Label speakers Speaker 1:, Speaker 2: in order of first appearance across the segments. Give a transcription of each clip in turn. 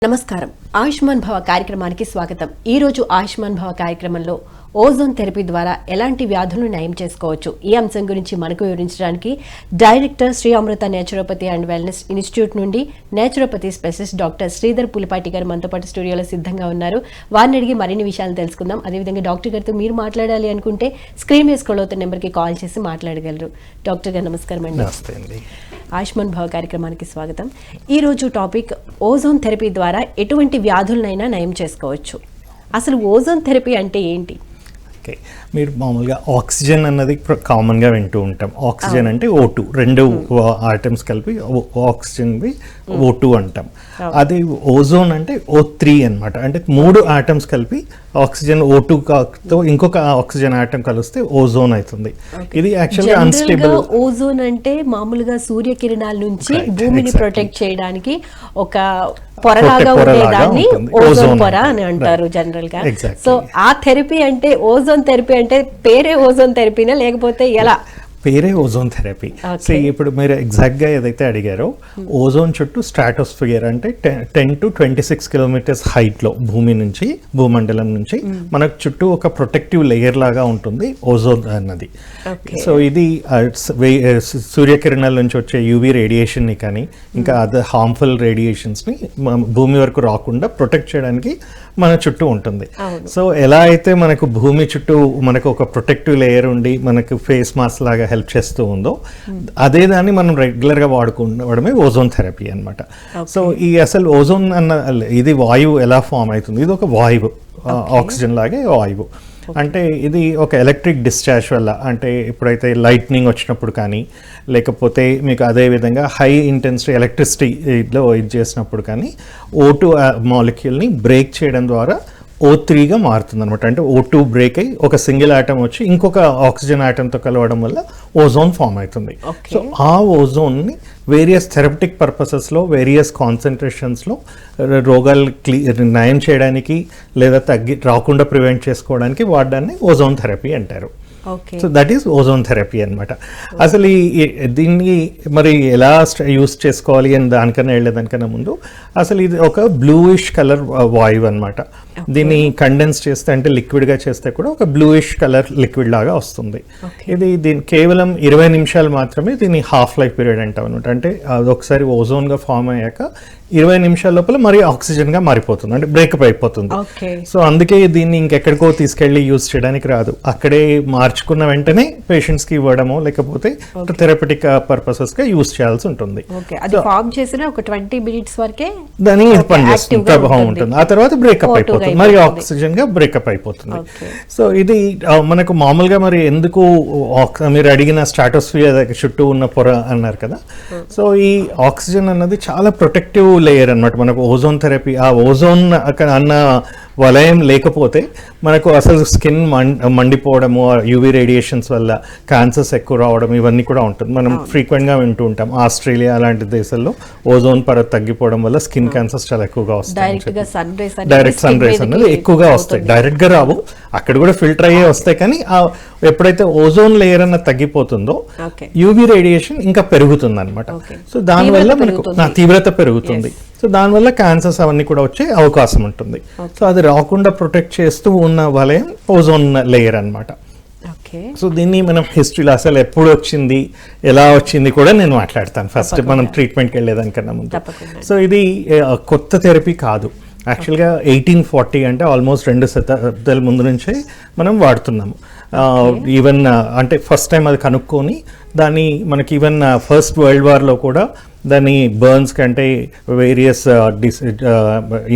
Speaker 1: నమస్కారం. ఆయుష్మాన్ భవ కార్యక్రమానికి స్వాగతం. ఈ రోజు ఆయుష్మాన్ భవ కార్యక్రమంలో ఓజోన్ థెరపీ ద్వారా ఎలాంటి వ్యాధులను నయం చేసుకోవచ్చు, ఈ అంశం గురించి మనకు వివరించడానికి director Shri Amrita naturopathy and wellness institute నుండి naturopathy specialist doctor Sridhar Pulipati garu మనతో పాటు స్టూడియోలో సిద్ధంగా ఉన్నారు. వారిని అడిగి మరిన్ని విషయాలు తెలుసుకుందాం. అదేవిధంగా డాక్టర్ గారితో మీరు మాట్లాడాలి అనుకుంటే స్క్రీన్ మీద స్క్రోల్ అవుతున్న నెంబర్కి కాల్ చేసి మాట్లాడగలరు. డాక్టర్ గారు నమస్కారం అండి. ఆయుష్మాన్ భవ కార్యక్రమానికి స్వాగతం. ఈరోజు టాపిక్ ఓజోన్ థెరపీ ద్వారా ఎటువంటి వ్యాధులనైనా నయం చేసుకోవచ్చు. అసలు ఓజోన్ థెరపీ అంటే ఏంటి?
Speaker 2: ఓకే, మీరు మామూలుగా ఆక్సిజన్ అన్నది కామన్గా వింటూ ఉంటాం. ఆక్సిజన్ అంటే O2, రెండు ఐటమ్స్ కలిపి ఆక్సిజన్వి O2 అంటాం. అది ఓజోన్ అంటే O3 అనమాట. అంటే మూడు ఆటమ్స్ కలిపి ఆక్సిజన్ O2తో ఇంకొక ఆక్సిజన్ ఆటం కలిస్తే ఓజోన్ అవుతుంది. ఇది యాక్చువల్గా అన్స్టేబుల్.
Speaker 1: ఓజోన్ అంటే మామూలుగా సూర్యకిరణాల నుంచి భూమిని ప్రొటెక్ట్ చేయడానికి ఒక పొరలాగా ఉండేదాన్ని ఓజోన్ పొర అని అంటారు జనరల్ గా. సో ఆ థెరపీ అంటే ఓజోన్ థెరపీ అంటే పేరే ఓజోన్ థెరపీనా లేకపోతే ఎలా?
Speaker 2: పేరే ఓజోన్ థెరపీ. సో ఇప్పుడు మీరు ఎగ్జాక్ట్గా ఏదైతే అడిగారో, ఓజోన్ చుట్టూ స్ట్రాటోస్ఫియర్ అంటే 10 to 26 కిలోమీటర్స్ హైట్లో భూమండలం నుంచి మనకు చుట్టూ ఒక ప్రొటెక్టివ్ లేయర్ లాగా ఉంటుంది ఓజోన్ అన్నది. సో ఇది సూర్యకిరణాల నుంచి వచ్చే యూవీ రేడియేషన్ని కానీ ఇంకా అదర్ హార్మ్ఫుల్ రేడియేషన్స్ని భూమి వరకు రాకుండా ప్రొటెక్ట్ చేయడానికి మన చుట్టూ ఉంటుంది. సో ఎలా అయితే మనకు భూమి చుట్టూ మనకు ఒక ప్రొటెక్టివ్ లేయర్ ఉండి మనకు ఫేస్ మాస్క్ లాగా హెల్ప్ చేస్తూ ఉందో, అదే దాన్ని మనం రెగ్యులర్గా వాడుకోవడమే ఓజోన్ థెరపీ అనమాట. సో ఈ అసలు ఓజోన్ అన్న ఇది వాయువు ఎలా ఫామ్ అవుతుంది? ఇది ఒక వాయువు, ఆక్సిజన్ లాగే వాయువు. అంటే ఇది ఒక ఎలక్ట్రిక్ డిశ్చార్జ్ వల్ల, అంటే ఎప్పుడైతే లైట్నింగ్ వచ్చినప్పుడు కానీ లేకపోతే మీకు అదేవిధంగా హై ఇంటెన్సిటీ ఎలక్ట్రిసిటీలో ఇది చేసినప్పుడు కానీ O2 మాలిక్యూల్ని బ్రేక్ చేయడం ద్వారా O3గా మారుతుంది అనమాట. అంటే O2 బ్రేక్ అయ్యి ఒక సింగిల్ ఆటమ్ వచ్చి ఇంకొక ఆక్సిజన్ ఆటంతో కలవడం వల్ల ఓజోన్ ఫామ్ అవుతుంది. సో ఆ ఓజోన్ని వేరియస్ థెరపటిక్ పర్పసెస్లో వేరియస్ కాన్సన్ట్రేషన్స్లో రోగాలు నయం చేయడానికి లేదా రాకుండా ప్రివెంట్ చేసుకోవడానికి వాడడాన్ని ఓజోన్ థెరపీ అంటారు. So that is ozone therapy అనమాట. అసలు దీన్ని మరి ఎలా యూస్ చేసుకోవాలి అని దానికన్నా వెళ్ళేదానికన్నా ముందు అసలు ఇది ఒక బ్లూయిష్ కలర్ వాయువు అనమాట. దీన్ని కండెన్స్ చేస్తే అంటే లిక్విడ్గా చేస్తే కూడా ఒక బ్లూయిష్ కలర్ లిక్విడ్ లాగా వస్తుంది. దీని కేవలం 20 నిమిషాలు మాత్రమే దీన్ని హాఫ్ లైఫ్ పీరియడ్ అంటాం అనమాట. అంటే అది ఒకసారి ఓజోన్గా ఫామ్ అయ్యాక 20 నిమిషాల లోపల మరి ఆక్సిజన్గా మారిపోతుంది, అంటే బ్రేకప్ అయిపోతుంది. సో అందుకే దీన్ని ఇంకెక్కడికో తీసుకెళ్ళి యూజ్ చేయడానికి రాదు. అక్కడే మార్చుకున్న వెంటనే పేషెంట్స్కి ఇవ్వడమో లేకపోతే థెరపటిక్ పర్పసెస్గా యూజ్ చేయాల్సి ఉంటుంది. దాని పనిచేస్తుంది, ప్రభావం ఉంటుంది. ఆ తర్వాత బ్రేకప్ అయిపోతుంది, మరి ఆక్సిజన్గా బ్రేకప్ అయిపోతుంది. సో ఇది మనకు మామూలుగా మరి ఎందుకు మీరు అడిగిన స్ట్రాటోస్ఫియర్ చుట్టూ ఉన్న పొర అన్నారు కదా. సో ఈ ఆక్సిజన్ అన్నది చాలా ప్రొటెక్టివ్ లేయర్ అన్నమాట. మనకు ఓజోన్ థెరపీ, ఆ ఓజోన్ అన్న వలయం లేకపోతే మనకు అసలు స్కిన్ మండిపోవడము, యూవీ రేడియేషన్స్ వల్ల క్యాన్సర్స్ ఎక్కువ రావడం ఇవన్నీ కూడా ఉంటుంది. మనం ఫ్రీక్వెంట్గా వింటూ ఉంటాం. ఆస్ట్రేలియా అలాంటి దేశాల్లో ఓజోన్ పొర తగ్గిపోవడం వల్ల స్కిన్ క్యాన్సర్స్ చాలా ఎక్కువగా వస్తాయి. డైరెక్ట్ సన్ రేస్ అన్నది ఎక్కువగా వస్తాయి, డైరెక్ట్గా రావు, అక్కడ కూడా ఫిల్టర్ అయ్యే వస్తాయి. కానీ ఎప్పుడైతే ఓజోన్ లేయర్ అన్న తగ్గిపోతుందో యూవీ రేడియేషన్ ఇంకా పెరుగుతుంది అనమాట. సో దానివల్ల మనకు తీవ్రత పెరుగుతుంది. సో దానివల్ల క్యాన్సర్స్ అవన్నీ కూడా వచ్చే అవకాశం ఉంటుంది. సో అది రాకుండా ప్రొటెక్ట్ చేస్తూ ఉన్న వలయం ఓజోన్ లేయర్ అనమాట. సో దీన్ని మనం హిస్టరీలో అసలు ఎప్పుడు వచ్చింది, ఎలా వచ్చింది కూడా నేను మాట్లాడతాను ఫస్ట్ మనం ట్రీట్మెంట్కి వెళ్ళేదానికన్నా ముందు. సో ఇది కొత్త థెరపీ కాదు. యాక్చువల్గా 1840 అంటే ఆల్మోస్ట్ 2 శతాబ్దాల ముందు నుంచే మనం వాడుతున్నాము. ఈవెన్ అంటే ఫస్ట్ టైం అది కనుక్కొని దాన్ని మనకి ఈవెన్ ఫస్ట్ వరల్డ్ వార్లో కూడా దాన్ని బర్న్స్ కంటే వేరియస్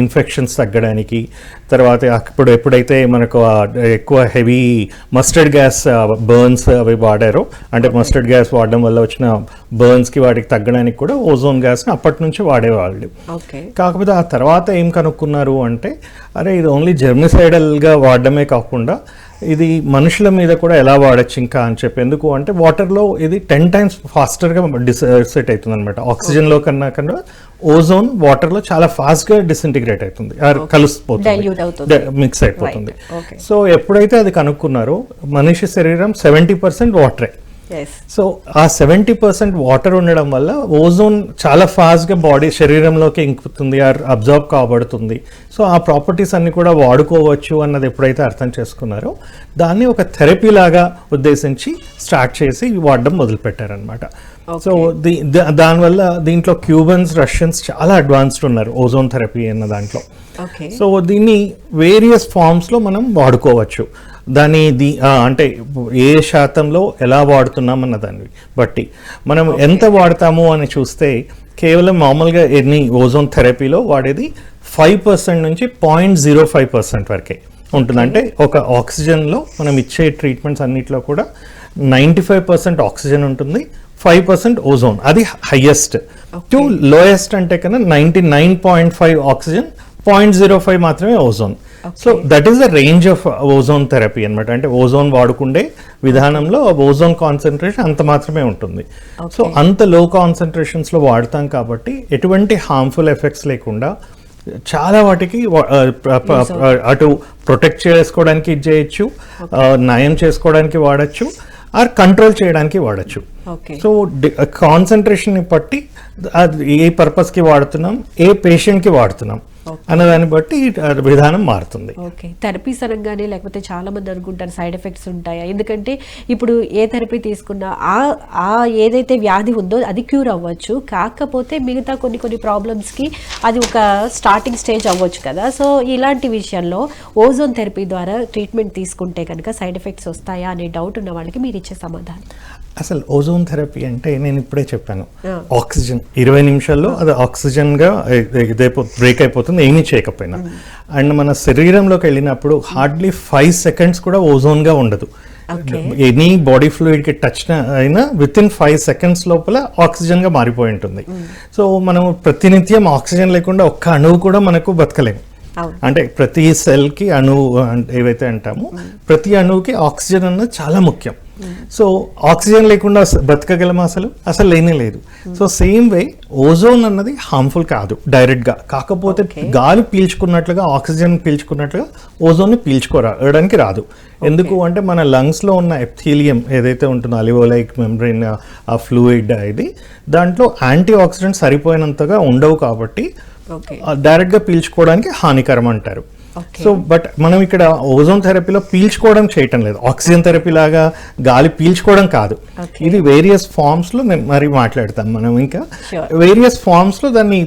Speaker 2: ఇన్ఫెక్షన్స్ తగ్గడానికి, తర్వాత అప్పుడు ఎప్పుడైతే మనకు ఎక్కువ హెవీ మస్టర్డ్ గ్యాస్ బర్న్స్ అవి వాడారో, అంటే మస్టర్డ్ గ్యాస్ వాడడం వల్ల వచ్చిన బర్న్స్కి వాటికి తగ్గడానికి కూడా ఓజోన్ గ్యాస్ని అప్పటి నుంచి వాడేవాళ్ళు. కాకపోతే ఆ తర్వాత ఏం కనుక్కున్నారు అంటే, అరే ఇది ఓన్లీ జెర్మిసైడల్గా వాడడమే కాకుండా ఇది మనుషుల మీద కూడా ఎలా వాడచ్చు ఇంకా అని చెప్పి. ఎందుకు అంటే వాటర్లో ఇది 10 times ఫాస్టర్గా డిసెట్ అవుతుంది అనమాట. ఆక్సిజన్లో కన్నా ఓజోన్ వాటర్లో చాలా ఫాస్ట్గా డిసింటిగ్రేట్ అవుతుంది, కలిసిపోతుంది, మిక్స్ అయిపోతుంది. సో ఎప్పుడైతే అది కనుక్కున్నారో మనిషి శరీరం 70% వాటరే. సో ఆ 70% వాటర్ ఉండడం వల్ల ఓజోన్ చాలా ఫాస్ట్గా బాడీ శరీరంలోకి ఇంకుతుంది, అబ్జర్వ్ కాబడుతుంది. సో ఆ ప్రాపర్టీస్ అన్ని కూడా వాడుకోవచ్చు అన్నది ఎప్పుడైతే అర్థం చేసుకున్నారో దాన్ని ఒక థెరపీ లాగా ఉద్దేశించి స్టార్ట్ చేసి వాడడం మొదలుపెట్టారనమాట. సో దానివల్ల దీంట్లో క్యూబన్స్, రష్యన్స్ చాలా అడ్వాన్స్డ్ ఉన్నారు ఓజోన్ థెరపీ అన్న దాంట్లో. సో దీన్ని వేరియస్ ఫార్మ్స్లో మనం వాడుకోవచ్చు. దాని అంటే ఏ శాతంలో ఎలా వాడుతున్నాం అన్న దాన్ని బట్టి మనం ఎంత వాడతాము అని చూస్తే కేవలం మామూలుగా ఎన్ని ఓజోన్ థెరపీలో వాడేది 5% నుంచి 0.05% వరకే ఉంటుంది. అంటే ఒక ఆక్సిజన్లో మనం ఇచ్చే ట్రీట్మెంట్స్ అన్నిట్లో కూడా 95% ఆక్సిజన్ ఉంటుంది, 5% ఓజోన్, అది హైయెస్ట్. టు లోయెస్ట్ అంటే కన్నా 99.5 ఆక్సిజన్, 0.05 మాత్రమే ozone. So that is the range of ozone therapy అనమాట. అంటే ఓజోన్ వాడుకుండే విధానంలో ఓజోన్ కాన్సన్ట్రేషన్ అంత మాత్రమే ఉంటుంది. సో అంత లో కాన్సన్ట్రేషన్స్లో వాడతాం కాబట్టి ఎటువంటి హార్మ్ఫుల్ ఎఫెక్ట్స్ లేకుండా చాలా వాటికి అటు ప్రొటెక్ట్ చేసుకోవడానికి ఇది చేయొచ్చు, నయం చేసుకోవడానికి వాడచ్చు, ఆర్ కంట్రోల్ చేయడానికి వాడచ్చు. సో కాన్సన్ట్రేషన్ బట్టి ఏ పర్పస్కి వాడుతున్నాం, ఏ పేషెంట్కి వాడుతున్నాం అన్నదాన్ని బట్టి విధానం మారుతుంది.
Speaker 1: ఓకే, థెరపీస్ అనగానే లేకపోతే చాలా మంది అనుకుంటారు సైడ్ ఎఫెక్ట్స్ ఉంటాయా, ఎందుకంటే ఇప్పుడు ఏ థెరపీ తీసుకున్నా ఆ ఏదైతే వ్యాధి ఉందో అది క్యూర్ అవ్వచ్చు, కాకపోతే మిగతా కొన్ని ప్రాబ్లమ్స్కి అది ఒక స్టార్టింగ్ స్టేజ్ అవ్వచ్చు కదా. సో ఇలాంటి విషయంలో ఓజోన్ థెరపీ ద్వారా ట్రీట్మెంట్ తీసుకుంటే కనుక సైడ్ ఎఫెక్ట్స్ వస్తాయా అనే డౌట్ ఉన్న వాళ్ళకి మీరు ఇచ్చే సమాధానం?
Speaker 2: అసలు ఓజోన్ థెరపీ అంటే నేను ఇప్పుడే చెప్పాను, ఆక్సిజన్ 20 నిమిషాల్లో అది ఆక్సిజన్గా బ్రేక్ అయిపోతుంది ఏమీ చేయకపోయినా. అండ్ మన శరీరంలోకి వెళ్ళినప్పుడు హార్డ్లీ 5 seconds కూడా ఓజోన్గా ఉండదు. ఎనీ బాడీ ఫ్లూయిడ్కి టచ్ అయినా విత్ ఇన్ 5 seconds లోపల ఆక్సిజన్గా మారిపోయి ఉంటుంది. సో మనం ప్రతినిత్యం ఆక్సిజన్ లేకుండా ఒక్క అణువు కూడా మనకు బతకలేము. అంటే ప్రతి సెల్కి అణువు ఏవైతే అంటామో ప్రతి అణువుకి ఆక్సిజన్ అన్నది చాలా ముఖ్యం. సో ఆక్సిజన్ లేకుండా బతకగలమా? అసలు లేనే లేదు. సో సేమ్ వే ఓజోన్ అన్నది హార్మ్ఫుల్ కాదు డైరెక్ట్గా, కాకపోతే గాలి పీల్చుకున్నట్లుగా ఆక్సిజన్ పీల్చుకున్నట్లుగా ఓజోన్ని పీల్చుకోవడానికి రాదు. ఎందుకు అంటే మన లంగ్స్లో ఉన్న ఎప్థీలియం ఏదైతే ఉంటుందో అలివోలైక్ మెంబ్రెయిన్ ఆ ఫ్లూయిడ్ ఇది దాంట్లో యాంటీ ఆక్సిడెంట్స్ సరిపోయినంతగా ఉండవు కాబట్టి డైరెక్ట్గా పీల్చుకోవడానికి హానికరం అంటారు. సో బట్ మనం ఇక్కడ ఓజోన్ థెరపీలో పీల్చుకోవడం చేయటం లేదు, ఆక్సిజన్ థెరపీ లాగా గాలి పీల్చుకోవడం కాదు. ఇది వేరియస్ ఫార్మ్స్లో మరి మాట్లాడతాం మనం. ఇంకా వేరియస్ ఫార్మ్స్లో దాన్ని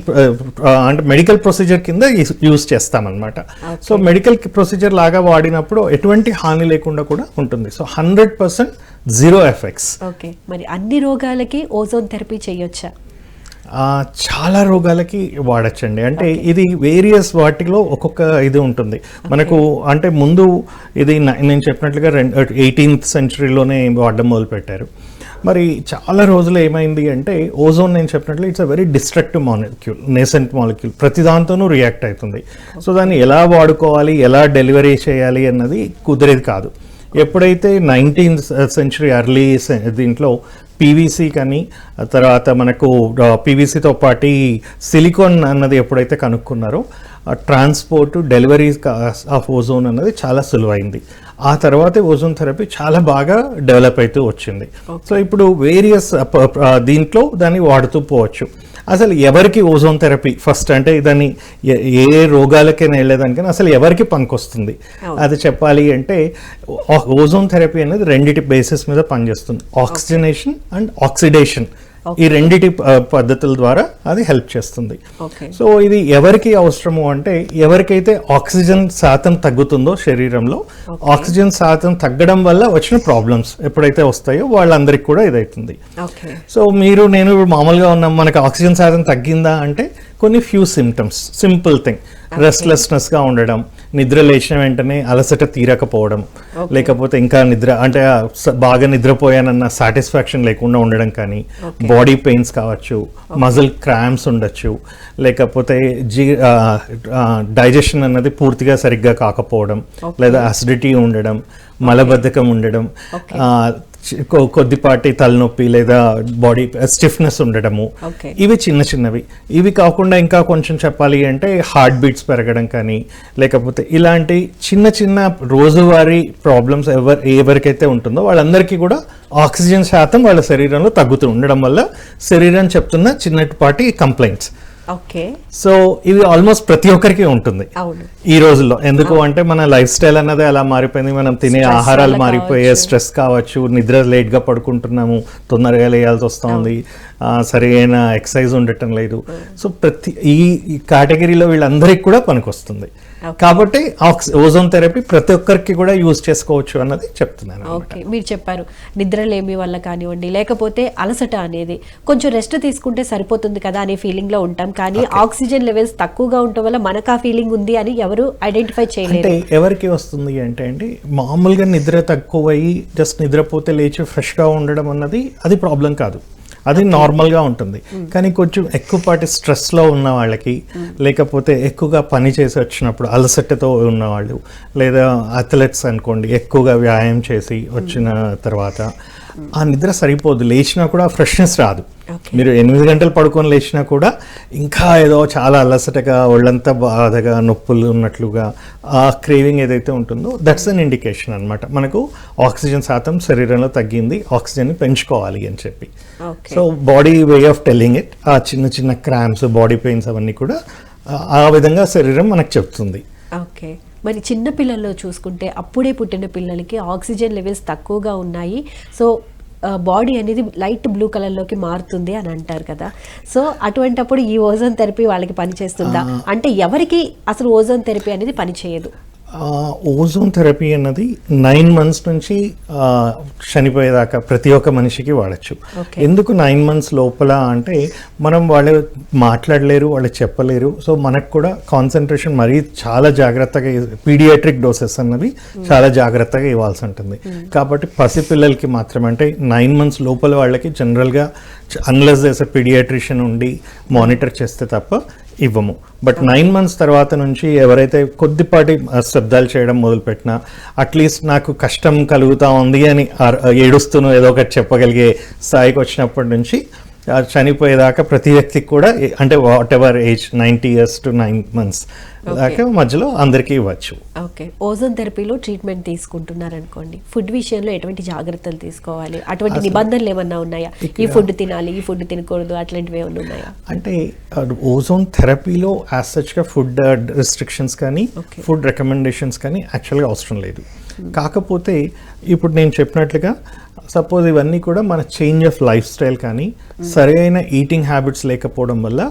Speaker 2: అంటే మెడికల్ ప్రొసీజర్ కింద యూజ్ చేస్తాం అనమాట. సో మెడికల్ ప్రొసీజర్ లాగా వాడినప్పుడు ఎటువంటి హాని లేకుండా కూడా ఉంటుంది. So 100% zero effects.
Speaker 1: ఓకే, మరి అన్ని రోగాలకి ఓజోన్ థెరపీ చేయొచ్చా?
Speaker 2: చాలా రోగాలకి వాడచ్చండి. అంటే ఇది వేరియస్ వాటిలో ఒక్కొక్క ఇది ఉంటుంది మనకు. అంటే ముందు ఇది నేను చెప్పినట్లుగా 18th centuryలోనే వాడడం మొదలుపెట్టారు. మరి చాలా రోజులు ఏమైంది అంటే ఓజోన్ నేను చెప్పినట్లు it's a very destructive molecule, nascent molecule, ప్రతి దాంతోనూ రియాక్ట్ అవుతుంది. సో దాన్ని ఎలా వాడుకోవాలి, ఎలా డెలివరీ చేయాలి అన్నది కుదిరేది కాదు. ఎప్పుడైతే 19th century ఎర్లీ దీంట్లో పీవీసీ కానీ తర్వాత మనకు పీవీసీతో పాటు సిలికాన్ అన్నది ఎప్పుడైతే కనుక్కున్నారో ట్రాన్స్పోర్ట్ డెలివరీ ఆఫ్ ఓజోన్ అన్నది చాలా సులువైంది. ఆ తర్వాతే ఓజోన్ థెరపీ చాలా బాగా డెవలప్ అవుతూ వచ్చింది. సో ఇప్పుడు వేరియస్ దీంట్లో దాన్ని వాడుతూ పోవచ్చు. అసలు ఎవరికి ఓజోన్ థెరపీ ఫస్ట్ అంటే దాన్ని ఏ రోగాలకైనా వెళ్ళేదానికైనా అసలు ఎవరికి పనికొస్తుంది అది చెప్పాలి అంటే ఓజోన్ థెరపీ అనేది రెండిటి బేసిస్ మీద పనిచేస్తుంది, ఆక్సిజనేషన్ అండ్ ఆక్సిడేషన్. ఈ రెండిటి పద్ధతుల ద్వారా అది హెల్ప్ చేస్తుంది. సో ఇది ఎవరికి అవసరము అంటే ఎవరికైతే ఆక్సిజన్ శాతం తగ్గుతుందో శరీరంలో, ఆక్సిజన్ శాతం తగ్గడం వల్ల వచ్చిన ప్రాబ్లమ్స్ ఎప్పుడైతే వస్తాయో వాళ్ళందరికీ కూడా ఇదవుతుంది. సో మీరు నేను ఇప్పుడు మామూలుగా ఉన్నాం, మనకు ఆక్సిజన్ శాతం తగ్గిందా అంటే కొన్ని ఫ్యూ సిమ్టమ్స్, సింపుల్ థింగ్, రెస్ట్లెస్నెస్గా ఉండడం, నిద్ర లేచిన వెంటనే అలసట తీరకపోవడం, లేకపోతే ఇంకా నిద్ర అంటే బాగా నిద్రపోయానన్న సాటిస్ఫాక్షన్ లేకుండా ఉండడం కానీ, బాడీ పెయిన్స్ కావచ్చు, మజిల్ క్రాంప్స్ ఉండొచ్చు, లేకపోతే డైజెషన్ అన్నది పూర్తిగా సరిగ్గా కాకపోవడం, లేదా అసిడిటీ ఉండడం, మలబద్ధకం ఉండడం, కొద్దిపాటి తలనొప్పి లేదా బాడీ స్టిఫ్నెస్ ఉండడము, ఇవి చిన్న చిన్నవి. ఇవి కాకుండా ఇంకా కొంచెం చెప్పాలి అంటే హార్ట్ బీట్స్ పెరగడం కానీ, లేకపోతే ఇలాంటి చిన్న చిన్న రోజువారీ ప్రాబ్లమ్స్ ఎవరికైతే ఉంటుందో వాళ్ళందరికీ కూడా ఆక్సిజన్ శాతం వాళ్ళ శరీరంలో తగ్గుతూ ఉండడం వల్ల శరీరం చెప్తున్న చిన్నపాటి కంప్లైంట్స్. సో ఇవి ఆల్మోస్ట్ ప్రతి ఒక్కరికి ఉంటుంది ఈ రోజుల్లో. ఎందుకు అంటే మన లైఫ్ స్టైల్ అన్నది అలా మారిపోయింది. మనం తినే ఆహారాలు మారిపోయే, స్ట్రెస్ కావచ్చు, నిద్ర లేట్ గా పడుకుంటున్నాము, తొందరగా లేయాల్సి వస్తుంది, సరైన ఎక్సర్సైజ్ ఉండటం లేదు. సో ప్రతి ఈ కేటగిరీలో వీళ్ళందరికీ కూడా పనికొస్తుంది. కాబట్టి ఓజోన్ థెరపీ ప్రతి ఒక్కరికి కూడా యూజ్ చేసుకోవచ్చు అన్నది చెప్తున్నాను.
Speaker 1: ఓకే, మీరు చెప్పారు నిద్రలేమి వల్ల కానివ్వండి, లేకపోతే అలసట అనేది కొంచెం రెస్ట్ తీసుకుంటే సరిపోతుంది కదా అనే ఫీలింగ్ లో ఉంటాం. కానీ ఆక్సిజన్ లెవెల్స్ తక్కువగా ఉండటం వల్ల మనకు ఆ ఫీలింగ్ ఉంది అని ఎవరు ఐడెంటిఫై చేయలేరు.
Speaker 2: అంటే ఎవరికి వస్తుంది అంటే అండి, మామూలుగా నిద్ర తక్కువయ్యి జస్ట్ నిద్రపోతే లేచి ఫ్రెష్ గా ఉండడం అన్నది అది ప్రాబ్లం కాదు, అది నార్మల్గా ఉంటుంది. కానీ కొంచెం ఎక్కువపాటి స్ట్రెస్లో ఉన్న వాళ్ళకి, లేకపోతే ఎక్కువగా పని చేసి వచ్చినప్పుడు అలసటతో ఉన్నవాళ్ళు, లేదా అథ్లెట్స్ అనుకోండి, ఎక్కువగా వ్యాయామం చేసి వచ్చిన తర్వాత ఆ నిద్ర సరిపోదు, లేచినా కూడా ఫ్రెష్నెస్ రాదు. మీరు 8 గంటలు పడుకొని లేచినా కూడా ఇంకా ఏదో చాలా అలసటగా, ఒళ్ళంతా బాధగా, నొప్పులు ఉన్నట్లుగా ఆ క్రేవింగ్ ఏదైతే ఉంటుందో దట్స్ అన్ ఇండికేషన్ అనమాట, మనకు ఆక్సిజన్ శాతం శరీరంలో తగ్గింది, ఆక్సిజన్ పెంచుకోవాలి అని చెప్పి. So body way of telling it. ఆ చిన్న చిన్న క్రాంప్స్, బాడీ పెయిన్స్ అవన్నీ కూడా ఆ విధంగా శరీరం మనకు చెప్తుంది.
Speaker 1: ఓకే, మరి చిన్న పిల్లల్లో చూసుకుంటే అప్పుడే పుట్టిన పిల్లలకి ఆక్సిజన్ లెవెల్స్ తక్కువగా ఉన్నాయి, సో బాడీ అనేది లైట్ బ్లూ కలర్లోకి మారుతుంది అని అంటారు కదా. సో అటువంటప్పుడు ఈ ఓజోన్ థెరపీ వాళ్ళకి పనిచేస్తుందా? అంటే ఎవరికి అసలు ఓజోన్ థెరపీ అనేది పనిచేయదు?
Speaker 2: ఓజోన్ థెరపీ అన్నది 9 months నుంచి చనిపోయేదాకా ప్రతి ఒక్క మనిషికి వాడచ్చు. ఎందుకు 9 months లోపల అంటే మనం వాళ్ళు మాట్లాడలేరు, వాళ్ళు చెప్పలేరు. సో మనకు కూడా కాన్సన్ట్రేషన్ మరీ చాలా జాగ్రత్తగా, పీడియాట్రిక్ డోసెస్ అన్నవి చాలా జాగ్రత్తగా ఇవ్వాల్సి ఉంటుంది. కాబట్టి పసిపిల్లలకి మాత్రమే, అంటే 9 months లోపల వాళ్ళకి జనరల్గా అన్లెస్ దేస్ పీడియాట్రిషియన్ ఉండి మానిటర్ చేస్తే తప్ప ఇవ్వము. బట్ 9 months తర్వాత నుంచి ఎవరైతే కొద్దిపాటి శబ్దాలు చేయడం మొదలుపెట్టినా, అట్లీస్ట్ నాకు కష్టం కలుగుతా ఉంది అని ఏడుస్తూనూ ఏదో ఒకటి చెప్పగలిగే స్థాయికి వచ్చినప్పటి నుంచి చనిపోయేదాకా ప్రతి వ్యక్తికి కూడా, అంటే what ever age 90 years to 9 months దాకా మధ్యలో అందరికీ ఇవ్వచ్చు.
Speaker 1: ఓకే, ఓజోన్ థెరపీలో ట్రీట్మెంట్ తీసుకుంటున్నారనుకోండి, ఫుడ్ విషయంలో ఎటువంటి జాగ్రత్తలు తీసుకోవాలి? అటువంటి నిబంధనలు ఏమన్నా ఉన్నాయా? ఈ ఫుడ్ తినాలి, ఈ ఫుడ్ తినకూడదు, అట్లాంటివి ఏమన్నా ఉన్నాయా?
Speaker 2: అంటే ఓజోన్ థెరపీలో యాజ్ సచ్గా ఫుడ్ రిస్ట్రిక్షన్స్ కానీ, ఫుడ్ రికమెండేషన్స్ కానీ యాక్చువల్గా అవసరం లేదు. కాకపోతే ఇప్పుడు నేను చెప్పినట్లుగా సపోజ్ ఇవన్నీ కూడా మన చేంజ్ ఆఫ్ లైఫ్ స్టైల్ కానీ, సరైన ఈటింగ్ హ్యాబిట్స్ లేకపోవడం వల్ల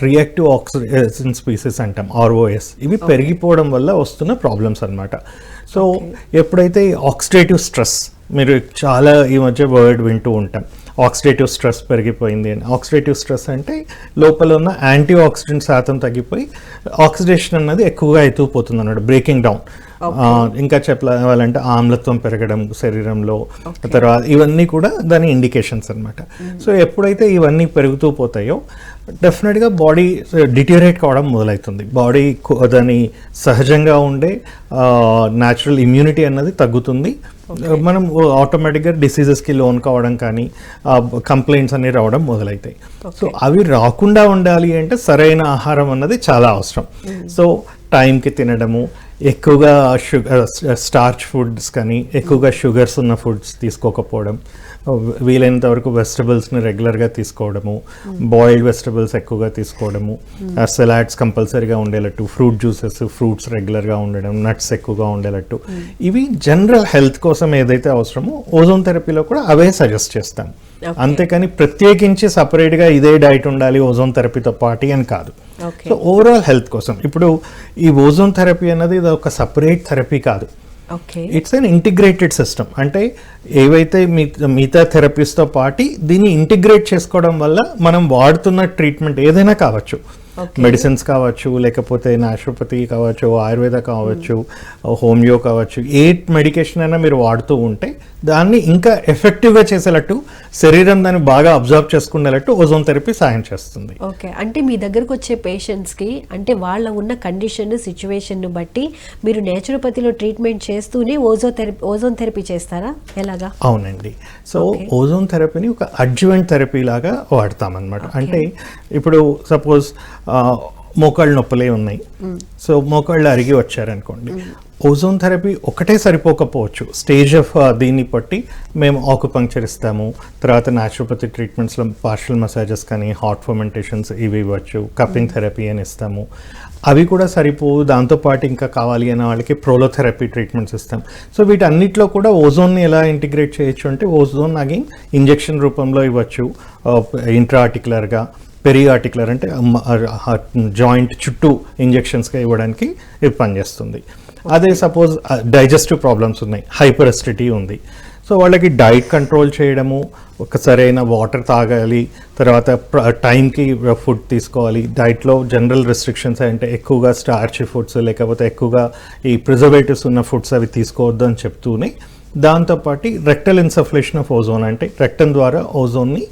Speaker 2: రియాక్టివ్ ఆక్సిజన్ స్పీసెస్ అంటాం, ROS, ఇవి పెరిగిపోవడం వల్ల వస్తున్న ప్రాబ్లమ్స్ అన్నమాట. సో ఎప్పుడైతే ఆక్సిడేటివ్ స్ట్రెస్, మీరు చాలా ఈ మధ్య వర్డ్ వింటూ ఉంటాం, ఆక్సిడేటివ్ స్ట్రెస్ పెరిగిపోయింది అని. ఆక్సిడేటివ్ స్ట్రెస్ అంటే లోపల ఉన్న యాంటీ ఆక్సిడెంట్ శాతం తగ్గిపోయి ఆక్సిడేషన్ అన్నది ఎక్కువగా ఎత్తుకుపోతుంది అన్నమాట, బ్రేకింగ్ డౌన్. ఇంకా చెప్పాలంటే ఆమ్లత్వం పెరగడం శరీరంలో, తర్వాత ఇవన్నీ కూడా దాని ఇండికేషన్స్ అన్నమాట. సో ఎప్పుడైతే ఇవన్నీ పెరుగుతూ పోతాయో డెఫినెట్గా బాడీ డిటీరియరేట్ కావడం మొదలవుతుంది. బాడీ దాని సహజంగా ఉండే న్యాచురల్ ఇమ్యూనిటీ అన్నది తగ్గుతుంది. మనం ఆటోమేటిక్గా డిసీజెస్కి లోన్ కావడం కానీ, కంప్లైంట్స్ అన్ని రావడం మొదలవుతాయి. సో అవి రాకుండా ఉండాలి అంటే సరైన ఆహారం అన్నది చాలా అవసరం. సో టైంకి తినడము, ఎక్కువగా స్టార్చ్ ఫుడ్స్ కానీ, ఎక్కువగా షుగర్స్ ఉన్న ఫుడ్స్ తీసుకోకపోవడం, వీలైనంత వరకు వెజిటబుల్స్ని రెగ్యులర్గా తీసుకోవడము, బాయిల్డ్ వెజిటబుల్స్ ఎక్కువగా తీసుకోవడము, సలాడ్స్ కంపల్సరీగా ఉండేటట్టు, ఫ్రూట్ జ్యూసెస్, ఫ్రూట్స్ రెగ్యులర్గా ఉండడం, నట్స్ ఎక్కువగా ఉండేటట్టు, ఇవి జనరల్ హెల్త్ కోసం ఏదైతే అవసరమో ఓజోన్ థెరపీలో కూడా అవే సజెస్ట్ చేస్తాం. అంతేకాని ప్రత్యేకించి సపరేట్గా ఇదే డైట్ ఉండాలి ఓజోన్ థెరపీతో పాటు అని కాదు. సో ఓవరాల్ హెల్త్ కోసం ఇప్పుడు ఈ ఓజోన్ థెరపీ అన్నది ఇది ఒక సపరేట్ థెరపీ కాదు, ఇట్స్ అన్ ఇంటిగ్రేటెడ్ సిస్టమ్. అంటే ఏవైతే మిగతా థెరపీస్తో పాటు దీన్ని ఇంటిగ్రేట్ చేసుకోవడం వల్ల మనం వాడుతున్న ట్రీట్మెంట్ ఏదైనా కావచ్చు, మెడిసిన్స్ కావచ్చు, లేకపోతే న్యాచురోపతి కావచ్చు, ఆయుర్వేద కావచ్చు, హోమియో కావచ్చు, ఏ మెడికేషన్ అయినా మీరు వాడుతూ ఉంటే దాన్ని ఇంకా ఎఫెక్టివ్గా చేసేటట్టు, శరీరం దాన్ని బాగా అబ్జర్వ్ చేసుకునేటట్టు ఓజోన్ థెరపీ సాయం చేస్తుంది.
Speaker 1: ఓకే, అంటే మీ దగ్గరకు వచ్చే పేషెంట్స్కి అంటే వాళ్ళ ఉన్న కండిషన్ సిచ్యువేషన్ను బట్టి మీరు నేచురోపతిలో ట్రీట్మెంట్ చేస్తూనే ఓజోన్ థెరపీ చేస్తారా, ఎలాగా?
Speaker 2: అవునండి. సో ఓజోన్ థెరపీని ఒక అడ్జువెంట్ థెరపీ లాగా వాడతామన్నమాట. అంటే ఇప్పుడు సపోజ్ మోకాళ్ళు నొప్పులే ఉన్నాయి, సో మోకాళ్ళు అరిగి వచ్చారనుకోండి, ఓజోన్ థెరపీ ఒకటే సరిపోకపోవచ్చు. స్టేజ్ ఆఫ్ దీన్ని బట్టి మేము ఆకుపంక్చర్ ఇస్తాము, తర్వాత న్యాచురోపతి ట్రీట్మెంట్స్లో పార్షల్ మసాజెస్ కానీ, హాట్ ఫర్మెంటేషన్స్ ఇవి ఇవ్వచ్చు, కప్పింగ్ థెరపీ అని ఇస్తాము. అవి కూడా సరిపోవు, దాంతోపాటు ఇంకా కావాలి అనే వాళ్ళకి ప్రోలోథెరపీ ట్రీట్మెంట్స్ ఇస్తాం. సో వీటన్నిటిలో కూడా ఓజోన్ని ఎలా ఇంటిగ్రేట్ చేయొచ్చు అంటే, ఓజోన్ అగైన్ ఇంజెక్షన్ రూపంలో ఇవ్వచ్చు, ఇంట్రాఆర్టికులర్గా, పెరిఆర్టికులర్ అంటే జాయింట్ చుట్టూ ఇంజెక్షన్స్గా ఇవ్వడానికి ఇది పనిచేస్తుంది. అదే సపోజ్ డైజెస్టివ్ ప్రాబ్లమ్స్ ఉన్నాయి, హైపర్ అసిడిటీ ఉంది, సో వాళ్ళకి డైట్ కంట్రోల్ చేయడము, ఒక సరైన వాటర్ తాగాలి, తర్వాత టైంకి ఫుడ్ తీసుకోవాలి. డైట్లో జనరల్ రెస్ట్రిక్షన్స్ అంటే ఎక్కువగా స్టార్చ్ ఫుడ్స్, లేకపోతే ఎక్కువగా ఈ ప్రిజర్వేటివ్స్ ఉన్న ఫుడ్స్ అవి తీసుకోవద్దు అని చెప్తూనే, దాంతోపాటు రెక్టల్ ఇన్సఫ్లేషన్ ఆఫ్ ఓజోన్ అంటే రెక్టం ద్వారా ఓజోన్ని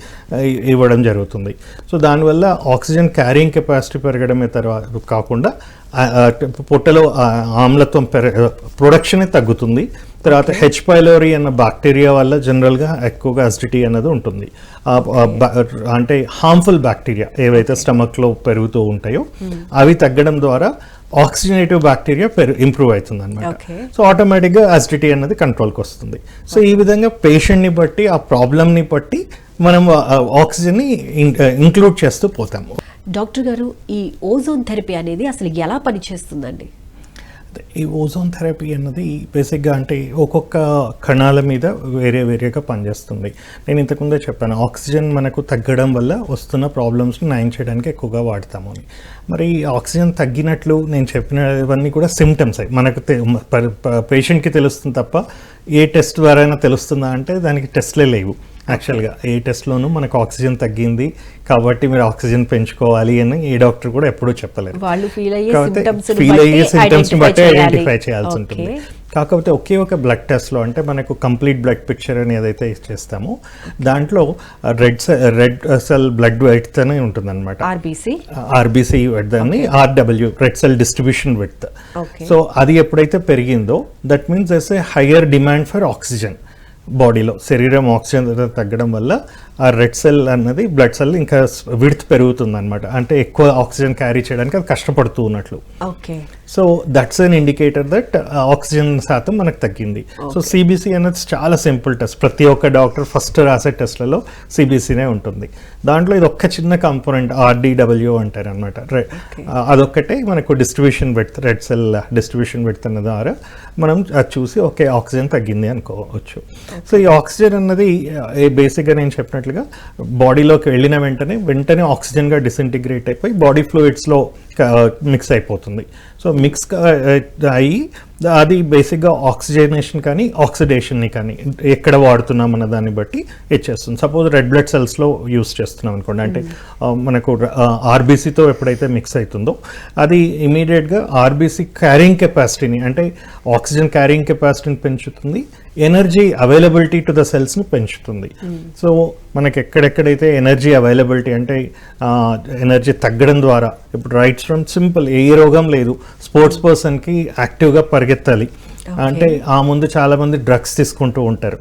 Speaker 2: ఇవ్వడం జరుగుతుంది. సో దానివల్ల ఆక్సిజన్ క్యారింగ్ కెపాసిటీ పెరగడమే తర్వాత కాకుండా పొట్టలో ఆమ్లత్వం ప్రొడక్షనే తగ్గుతుంది. తర్వాత హెచ్ పైలోరీ అన్న బ్యాక్టీరియా వల్ల జనరల్గా ఎక్కువగా అసిడిటీ అన్నది ఉంటుంది. అంటే హార్మ్ఫుల్ బ్యాక్టీరియా ఏవైతే స్టమక్లో పెరుగుతూ ఉంటాయో అవి తగ్గడం ద్వారా ఆక్సిజనేటివ్ బ్యాక్టీరియా ఇంప్రూవ్ అవుతుంది అనమాట. సో ఆటోమేటిక్గా అసిడిటీ అన్నది కంట్రోల్కి వస్తుంది. సో ఈ విధంగా పేషెంట్ని బట్టి, ఆ ప్రాబ్లమ్ని బట్టి మనం ఆక్సిజన్ని ఇంక్లూడ్ చేస్తూ పోతాము.
Speaker 1: డాక్టర్ గారు, ఈ ఓజోన్ థెరపీ అనేది అసలు ఎలా పనిచేస్తుందండి?
Speaker 2: ఈ ఓజోన్ థెరపీ అన్నది బేసిక్గా అంటే ఒక్కొక్క కణాల మీద వేరే వేరేగా పనిచేస్తుంది. నేను ఇంతకుముందే చెప్పాను, ఆక్సిజన్ మనకు తగ్గడం వల్ల వస్తున్న ప్రాబ్లమ్స్ని నయం చేయడానికి ఎక్కువగా వాడతాము అని. మరి ఆక్సిజన్ తగ్గినట్లు నేను చెప్పినవన్నీ కూడా సిమ్టమ్స్ అయ్యి మనకు పేషెంట్కి తెలుస్తుంది తప్ప ఏ టెస్ట్ ద్వారా తెలుస్తుందా అంటే దానికి టెస్ట్లే లేవు. యాక్చువల్గా ఏ టెస్ట్లోనూ మనకు ఆక్సిజన్ తగ్గింది కాబట్టి మీరు ఆక్సిజన్ పెంచుకోవాలి అని ఏ డాక్టర్ కూడా ఎప్పుడూ చెప్పలేరు.
Speaker 1: ఫీల్ అయ్యే
Speaker 2: సిమ్టమ్స్ని బట్టి ఐడెంటిఫై చేయాల్సి ఉంటుంది. కాకపోతే ఒకే ఒక బ్లడ్ టెస్ట్లో అంటే మనకు కంప్లీట్ బ్లడ్ పిక్చర్ అని ఏదైతే చేస్తామో దాంట్లో రెడ్ సెల్ బ్లడ్ వెడ్త్ అని ఉంటుంది అనమాట. ఆర్బీసీ వెడ్త్ అని, RW red cell distribution width. So అది ఎప్పుడైతే పెరిగిందో that means there's A higher demand for oxygen. బాడీలో శరీరం ఆక్సిజన్ తగ్గడం వల్ల ఆ రెడ్ సెల్ అన్నది బ్లడ్ సెల్ ఇంకా విడ్త్ పెరుగుతుంది అనమాట. అంటే ఎక్కువ ఆక్సిజన్ క్యారీ చేయడానికి అది కష్టపడుతూ ఉన్నట్లు. So that's an indicator that oxygen శాతం మనకు తగ్గింది. సో సిబిసి అనేది చాలా సింపుల్ టెస్ట్. ప్రతి ఒక్క డాక్టర్ ఫస్ట్ రాసే టెస్ట్లలో సిబిసినే ఉంటుంది. దాంట్లో ఇది ఒక్క చిన్న కాంపోనెంట్ ఆర్డీడబ్ల్యూ అంటారు అనమాట. అదొక్కటే మనకు distribution width, red cell distribution width అన్న ద్వారా మనం అది చూసి ఓకే ఆక్సిజన్ తగ్గింది అనుకోవచ్చు. సో ఈ ఆక్సిజన్ అన్నది బేసిక్గా నేను చెప్పినట్లుగా బాడీలోకి వెళ్ళిన వెంటనే ఆక్సిజన్గా డిసింటిగ్రేట్ అయిపోయి బాడీ ఫ్లూయిడ్స్లో మిక్స్ అయిపోతుంది. సో మిక్స్ అయ్యి అది బేసిక్గా ఆక్సిజనేషన్ కానీ ఆక్సిడేషన్ని కానీ ఎక్కడ వాడుతున్నాం అన్న దాన్ని బట్టి ఇచ్చేస్తుంది. సపోజ్ రెడ్ బ్లడ్ సెల్స్లో యూస్ చేస్తున్నాం అనుకోండి, అంటే మనకు ఆర్బీసీతో ఎప్పుడైతే మిక్స్ అవుతుందో అది ఇమీడియట్గా ఆర్బీసీ క్యారింగ్ కెపాసిటీని అంటే ఆక్సిజన్ క్యారింగ్ కెపాసిటీని పెంచుతుంది, ఎనర్జీ అవైలబిలిటీ టు ద సెల్స్ని పెంచుతుంది. సో మనకి ఎక్కడెక్కడైతే ఎనర్జీ అవైలబిలిటీ అంటే ఎనర్జీ తగ్గడం ద్వారా, ఇప్పుడు రైట్స్ ఫ్రమ్ సింపుల్ ఏ రోగం లేదు, స్పోర్ట్స్ పర్సన్కి యాక్టివ్గా పరిగెత్తాలి అంటే ఆ ముందు చాలామంది డ్రగ్స్ తీసుకుంటూ ఉంటారు,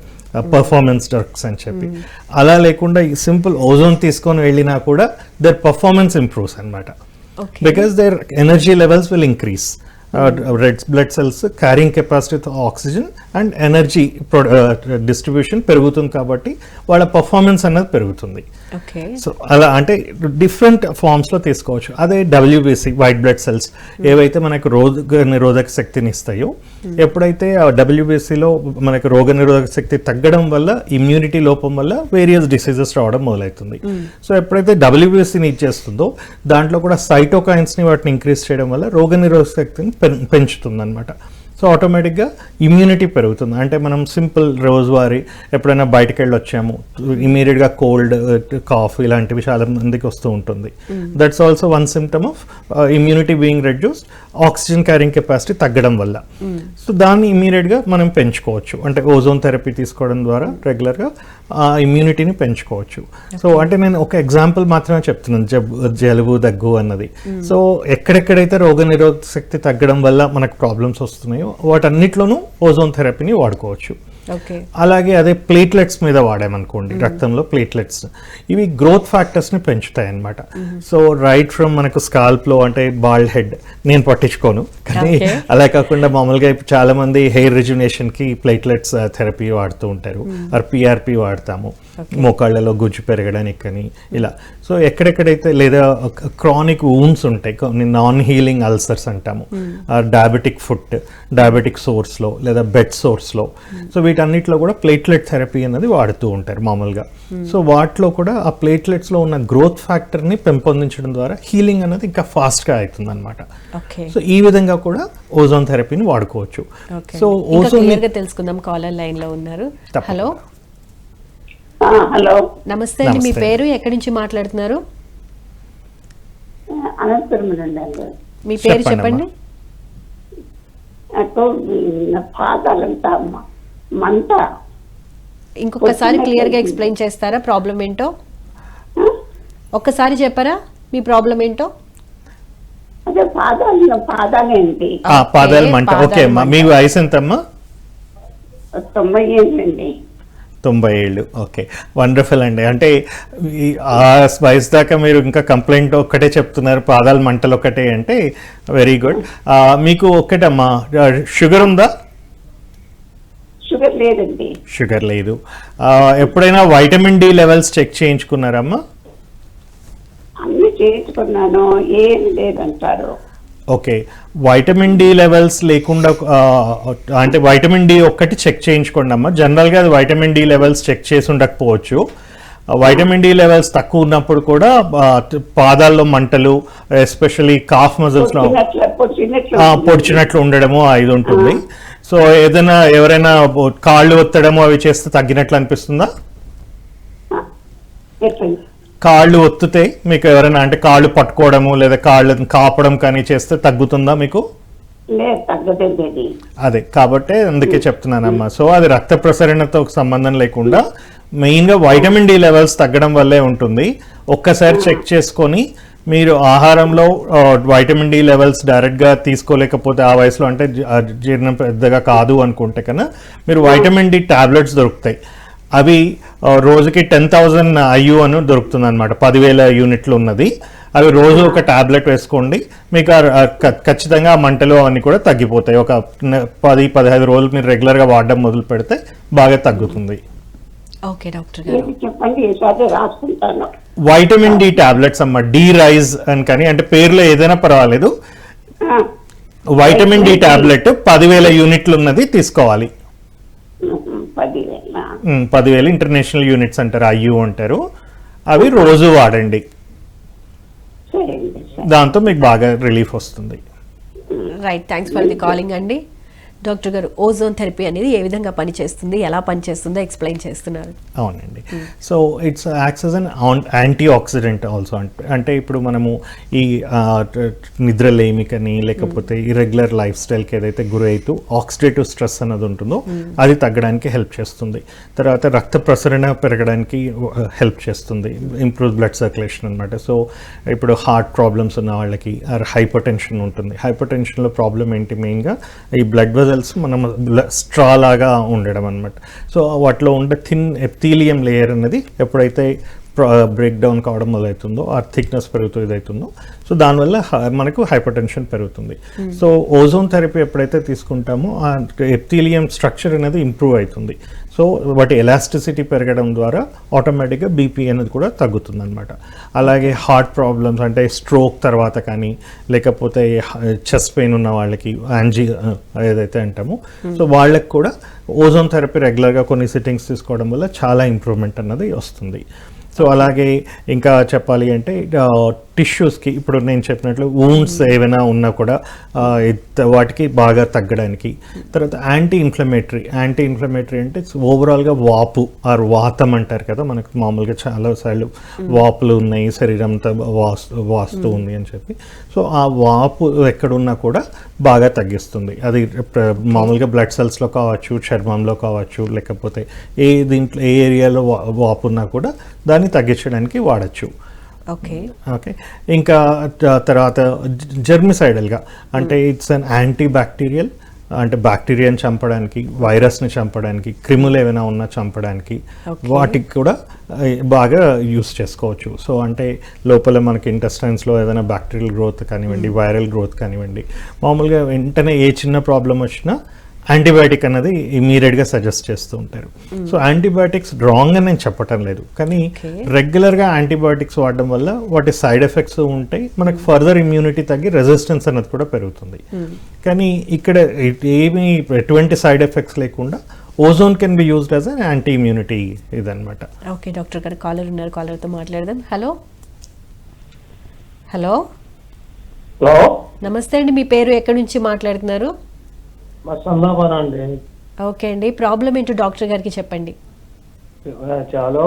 Speaker 2: పర్ఫార్మెన్స్ డ్రగ్స్ అని చెప్పి. అలా లేకుండా ఈ సింపుల్ ఓజోన్ తీసుకొని వెళ్ళినా కూడా దర్ పర్ఫార్మెన్స్ ఇంప్రూవ్స్ అనమాట. Because there energy levels will increase. Red blood cells carrying capacity oxygen and energy distribution పెరుగుతుంది కాబట్టి వాళ్ళ పర్ఫార్మెన్స్ అనేది పెరుగుతుంది. సో అలా అంటే డిఫరెంట్ ఫార్మ్స్లో తీసుకోవచ్చు. అదే డబ్ల్యూబీసీ వైట్ బ్లడ్ సెల్స్ ఏవైతే మనకు రోగ నిరోధక శక్తిని ఇస్తాయో, ఎప్పుడైతే ఆ డబ్ల్యూబీసీలో మనకు రోగ నిరోధక శక్తి తగ్గడం వల్ల ఇమ్యూనిటీ లోపం వల్ల వేరియస్ డిసీజెస్ రావడం మొదలవుతుంది. సో ఎప్పుడైతే డబ్ల్యూబీసీని ఇచ్చేస్తుందో దాంట్లో కూడా సైటోకైన్స్ని వాటిని ఇంక్రీజ్ చేయడం వల్ల రోగ నిరోధక శక్తిని పెంచుతుంది అనమాట. సో ఆటోమేటిక్గా ఇమ్యూనిటీ పెరుగుతుంది. అంటే మనం సింపుల్ రోజువారీ ఎప్పుడైనా బయటకు వెళ్ళి వచ్చాము, ఇమీడియట్గా కోల్డ్, కాఫ్ ఇలాంటివి చాలా మందికి వస్తూ ఉంటుంది. That's also one symptom of immunity being reduced, oxygen carrying capacity తగ్గడం వల్ల. సో దాన్ని ఇమీడియట్గా మనం పెంచుకోవచ్చు. అంటే ఓజోన్ థెరపీ తీసుకోవడం ద్వారా రెగ్యులర్గా ఆ ఇమ్యూనిటీని పెంచుకోవచ్చు. సో అంటే నేను ఒక ఎగ్జాంపుల్ మాత్రమే చెప్తున్నాను, జలుబు, దగ్గు అన్నది. సో ఎక్కడెక్కడైతే రోగనిరోధక శక్తి తగ్గడం వల్ల మనకు ప్రాబ్లమ్స్ వస్తున్నాయో వాటన్నిటిలోనూ ఓజోన్ థెరపీని వాడుకోవచ్చు. అలాగే అదే ప్లేట్లెట్స్ మీద వాడామనుకోండి, రక్తంలో ప్లేట్లెట్స్, ఇవి గ్రోత్ ఫ్యాక్టర్స్ని పెంచుతాయి అన్నమాట. సో రైట్ ఫ్రమ్ మనకు స్కాల్ప్లో, అంటే బాల్డ్ హెడ్ నేను పట్టించుకోను, కానీ అలా కాకుండా మామూలుగా ఇప్పుడు చాలా మంది హెయిర్ రిజ్యునేషన్కి ప్లేట్లెట్స్ థెరపీ వాడుతూ ఉంటారు, ఆర్ పిఆర్పి వాడతాము మోకాళ్ళలో గుజ్జు పెరగడానికి అని ఇలా. సో ఎక్కడెక్కడైతే లేదా క్రానిక్ వూండ్స్ ఉంటాయి, కొన్ని నాన్ హీలింగ్ అల్సర్స్ అంటాము, డయాబెటిక్ ఫుట్, డయాబెటిక్ సోర్స్లో లేదా బెడ్ సోర్స్లో, సో వీటన్నిటిలో కూడా ప్లేట్లెట్ థెరపీ అనేది వాడుతూ ఉంటారు మామూలుగా. సో వాటిలో కూడా ఆ ప్లేట్లెట్స్లో ఉన్న గ్రోత్ ఫ్యాక్టర్ని పెంపొందించడం ద్వారా హీలింగ్ అనేది ఇంకా ఫాస్ట్గా అవుతుంది అనమాట. సో ఈ విధంగా కూడా ఓజోన్ థెరపీని వాడుకోవచ్చు. సో ఓజోన్
Speaker 1: తెలుసుకుందాం. కాలర్ లైన్ లో ఉన్నారు. హలో
Speaker 3: హలో,
Speaker 1: నమస్తే అండి. మీ పేరు, ఎక్కడి నుంచి మాట్లాడుతున్నారు?
Speaker 3: అనంతపురం నుండి.
Speaker 1: మీ పేరు చెప్పండి.
Speaker 3: పాదాలంతా మంట.
Speaker 1: ఇంకొకసారి క్లియర్ గా ఎక్స్ప్లెయిన్ చేస్తారా ప్రాబ్లం ఏంటో? ఒక్కసారి చెప్పరా మీ ప్రాబ్లం ఏంటో?
Speaker 3: అదే పాదాలేంటి?
Speaker 2: పాదాల మంట. ఓకే, మీ వయసు ఎంతమ్మా?
Speaker 3: 90 ఏళ్ళండి.
Speaker 2: 90 ఏళ్ళు. ఓకే, వండర్ఫుల్ అండి. అంటే ఆ వయసు దాకా మీరు ఇంకా కంప్లైంట్ ఒక్కటే చెప్తున్నారు, పాదాల మంటలు ఒక్కటే, అంటే వెరీ గుడ్. మీకు ఒక్కటమ్మా షుగర్ ఉందా?
Speaker 3: షుగర్ లేదండి.
Speaker 2: షుగర్ లేదు. ఎప్పుడైనా వైటమిన్ డి లెవెల్స్ చెక్ చేయించుకున్నారమ్మా?
Speaker 3: అన్ని చేయించుకున్నాను, ఏం లేదంటారు.
Speaker 2: ఓకే, వైటమిన్ డి లెవెల్స్ లేకుండా, అంటే వైటమిన్ డి ఒక్కటి చెక్ చేయించుకోండి అమ్మా. జనరల్గా అది వైటమిన్ డి లెవెల్స్ చెక్ చేసి ఉండకపోవచ్చు. వైటమిన్ డి లెవెల్స్ తక్కువ ఉన్నప్పుడు కూడా పాదాల్లో మంటలు, ఎస్పెషల్లీ కాఫ్ మజిల్స్లో పొడిచినట్లు ఉండడము ఇది ఉంటుంది. సో ఏదైనా ఎవరైనా కాళ్ళు ఒత్తడము అవి చేస్తే తగ్గినట్లు అనిపిస్తుందా? కాళ్ళు ఒత్తితే మీకు ఎవరైనా, అంటే కాళ్ళు పట్టుకోవడము లేదా కాళ్ళు కాపడం కానీ చేస్తే తగ్గుతుందా మీకు? అదే కాబట్టి అందుకే చెప్తున్నానమ్మా. సో అది రక్త ప్రసరణతో సంబంధం లేకుండా మెయిన్గా వైటమిన్ డి లెవెల్స్ తగ్గడం వల్లే ఉంటుంది. ఒక్కసారి చెక్ చేసుకొని మీరు ఆహారంలో వైటమిన్ డి లెవెల్స్ డైరెక్ట్గా తీసుకోలేకపోతే ఆ వయసులో, అంటే జీర్ణం పెద్దగా కాదు అనుకుంటే కన్నా మీరు వైటమిన్ డి టాబ్లెట్స్ దొరుకుతాయి. అవి రోజుకి 10,000 IU అని దొరుకుతుంది అనమాట, 10,000 యూనిట్లు ఉన్నది. అవి రోజు ఒక టాబ్లెట్ వేసుకోండి, మీకు ఖచ్చితంగా ఆ మంటలు అవన్నీ కూడా తగ్గిపోతాయి. ఒక 10-15 రోజులు మీరు రెగ్యులర్గా వాడడం మొదలు పెడితే బాగా తగ్గుతుంది.
Speaker 1: ఓకే డాక్టర్ గారు,
Speaker 3: చెప్పండి, రాసుకుంటాను.
Speaker 2: వైటమిన్ డి టాబ్లెట్స్ అమ్మ, డి రైజ్ అని, కానీ అంటే పేర్లో ఏదైనా పర్వాలేదు. వైటమిన్ డి టాబ్లెట్ 10,000 యూనిట్లు ఉన్నది తీసుకోవాలి. 10,000 ఇంటర్నేషనల్ యూనిట్స్ అంటారు, IU అంటారు. అవి రోజు వాడండి, దాంతో మీకు బాగా రిలీఫ్ వస్తుంది.
Speaker 1: Right, thanks for the calling అండి. డాక్టర్ గారు, ఓజోన్ థెరపీ అనేది ఏ విధంగా పనిచేస్తుంది, ఎలా పనిచేస్తుందో ఎక్స్ప్లెయిన్ చేస్తున్నారు.
Speaker 2: అవునండి. So it's acts as an anti oxidant also. అంటే ఇప్పుడు మనము ఈ నిద్రలేమికని లేకపోతే ఇర్రెగ్యులర్ లైఫ్ స్టైల్కి ఏదైతే గురైతూ ఆక్సిడేటివ్ స్ట్రెస్ అన్నది ఉంటుందో అది తగ్గడానికి హెల్ప్ చేస్తుంది. తర్వాత రక్త ప్రసరణ పెరగడానికి హెల్ప్ చేస్తుంది, ఇంప్రూవ్ బ్లడ్ సర్క్యులేషన్ అనమాట. సో ఇప్పుడు హార్ట్ ప్రాబ్లమ్స్ ఉన్న వాళ్ళకి, హైపర్ టెన్షన్ ఉంటుంది. హైపర్ టెన్షన్లో ప్రాబ్లం ఏంటి, మెయిన్గా ఈ బ్లడ్ వెజల్స్ మనం స్ట్రా లాగా ఉండడం అనమాట. సో వాటిలో ఉండే థిన్ ఎపిథీలియం లేయర్ అనేది ఎప్పుడైతే బ్రేక్ డౌన్ కావడం మొదలవుతుందో, ఆ థిక్నెస్ పెరుగుతూ ఇదవుతుందో, సో దానివల్ల మనకు హైపర్ టెన్షన్ పెరుగుతుంది. సో ఓజోన్ థెరపీ ఎప్పుడైతే తీసుకుంటామో ఆ ఎపిథీలియం స్ట్రక్చర్ అనేది ఇంప్రూవ్ అవుతుంది. సో వాటి ఎలాస్టిసిటీ పెరగడం ద్వారా ఆటోమేటిక్గా బీపీ అనేది కూడా తగ్గుతుంది అనమాట. అలాగే హార్ట్ ప్రాబ్లమ్స్, అంటే స్ట్రోక్ తర్వాత కానీ లేకపోతే చెస్ట్ పెయిన్ ఉన్న వాళ్ళకి, ఏదైతే అంటామో, సో వాళ్ళకి కూడా ఓజోన్ థెరపీ రెగ్యులర్గా కొన్ని సిట్టింగ్స్ తీసుకోవడం వల్ల చాలా ఇంప్రూవ్మెంట్ అన్నది వస్తుంది. సో అలాగే ఇంకా చెప్పాలి అంటే టిష్యూస్కి ఇప్పుడు నేను చెప్పినట్లు వూండ్స్ ఏమైనా ఉన్నా కూడా వాటికి బాగా తగ్గడానికి. తర్వాత యాంటీ ఇన్ఫ్లమేటరీ అంటే ఓవరాల్గా వాపు ఆర్ వాతం అంటారు కదా, మనకు మామూలుగా చాలాసార్లు వాపులు ఉన్నాయి, శరీరం అంతా వాస్తూ ఉంది అని చెప్పి. సో ఆ వాపు ఎక్కడున్నా కూడా బాగా తగ్గిస్తుంది. అది మామూలుగా బ్లడ్ సెల్స్లో కావచ్చు, చర్మంలో కావచ్చు, లేకపోతే ఏ ఏరియాలో వాపు ఉన్నా కూడా దాన్ని తగ్గించడానికి వాడచ్చు.
Speaker 1: ఓకే.
Speaker 2: ఇంకా తర్వాత జెర్మిసైడల్గా అంటే ఇట్స్ అన్ యాంటీ బ్యాక్టీరియల్, అంటే బ్యాక్టీరియాని చంపడానికి, వైరస్ని చంపడానికి, క్రిములు ఏమైనా ఉన్నా చంపడానికి వాటికి కూడా బాగా యూస్ చేసుకోవచ్చు. సో అంటే లోపల మనకి ఇంటెస్టైన్స్లో ఏదైనా బ్యాక్టీరియల్ గ్రోత్ కానివ్వండి, వైరల్ గ్రోత్ కానివ్వండి, మామూలుగా వెంటనే ఏ చిన్న ప్రాబ్లం వచ్చినా యాంటీబయాటిక్ అన్నది ఇమీడియట్గా సజెస్ట్ చేస్తూ ఉంటారు. సో యాంటీబయాటిక్స్ రాంగ్ అని నేను చెప్పటం లేదు, కానీ రెగ్యులర్గా యాంటీబయాటిక్స్ వాడడం వల్ల వాటి సైడ్ ఎఫెక్ట్స్ ఉంటాయి, మనకు ఫర్దర్ ఇమ్యూనిటీ తగ్గి రెసిస్టెన్స్ అన్నది కూడా పెరుగుతుంది. కానీ ఇక్కడ ఎటువంటి సైడ్ ఎఫెక్ట్స్ లేకుండా ozone can be used as an anti immunity ఇదన్నమాట.
Speaker 1: ఓకే డాక్టర్ గారు, కాలర్ ఉన్నారు, కాలర్తో మాట్లాడదాం. హలో హలో
Speaker 4: హలో,
Speaker 1: నమస్తే అండి, మీ పేరు ఎక్కడి నుంచి మాట్లాడుతున్నారు?
Speaker 4: అండి.
Speaker 1: ఓకే అండి, ప్రాబ్లం ఏంటో డాక్టర్ గారికి చెప్పండి.
Speaker 4: చాలా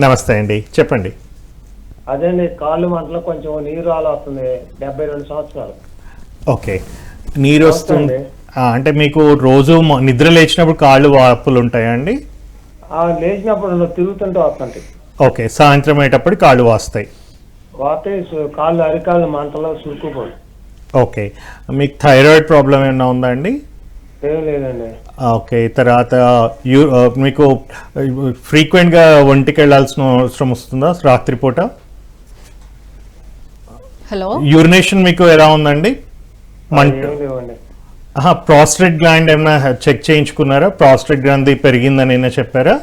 Speaker 2: నమస్తే అండి, చెప్పండి.
Speaker 4: అదేండి, కాళ్ళు మంటలో కొంచెం నీరు వస్తుంది, 72 సంవత్సరాలు.
Speaker 2: ఓకే, నీరు వస్తుంది అంటే మీకు రోజు నిద్ర లేచినప్పుడు కాళ్ళు వాపులు ఉంటాయా అండి?
Speaker 4: లేచినప్పుడు తిరుగుతుంటూ వస్తుంది.
Speaker 2: ఓకే, సాయంత్రం అయ్యేటప్పుడు కాళ్ళు వాస్తాయి.
Speaker 4: వాతే కాళ్ళు అరికాళ్ళు మంటలో సురుకుపోయి.
Speaker 2: ఓకే, మీకు థైరాయిడ్ ప్రాబ్లం ఏమైనా ఉందా అండి?
Speaker 4: ఏం లేదండి.
Speaker 2: ఓకే, తర్వాత మీకు ఫ్రీక్వెంట్గా ఒంటికి వెళ్ళాల్సిన అవసరం వస్తుందా రాత్రిపూట?
Speaker 1: హలో,
Speaker 2: యూరినేషన్ మీకు ఎలా ఉందండి? ప్రాస్టేట్ గ్లాండ్ ఏమైనా చెక్ చేయించుకున్నారా? ప్రాస్టేట్ గ్రంథి పెరిగిందని ఏమైనా చెప్పారా?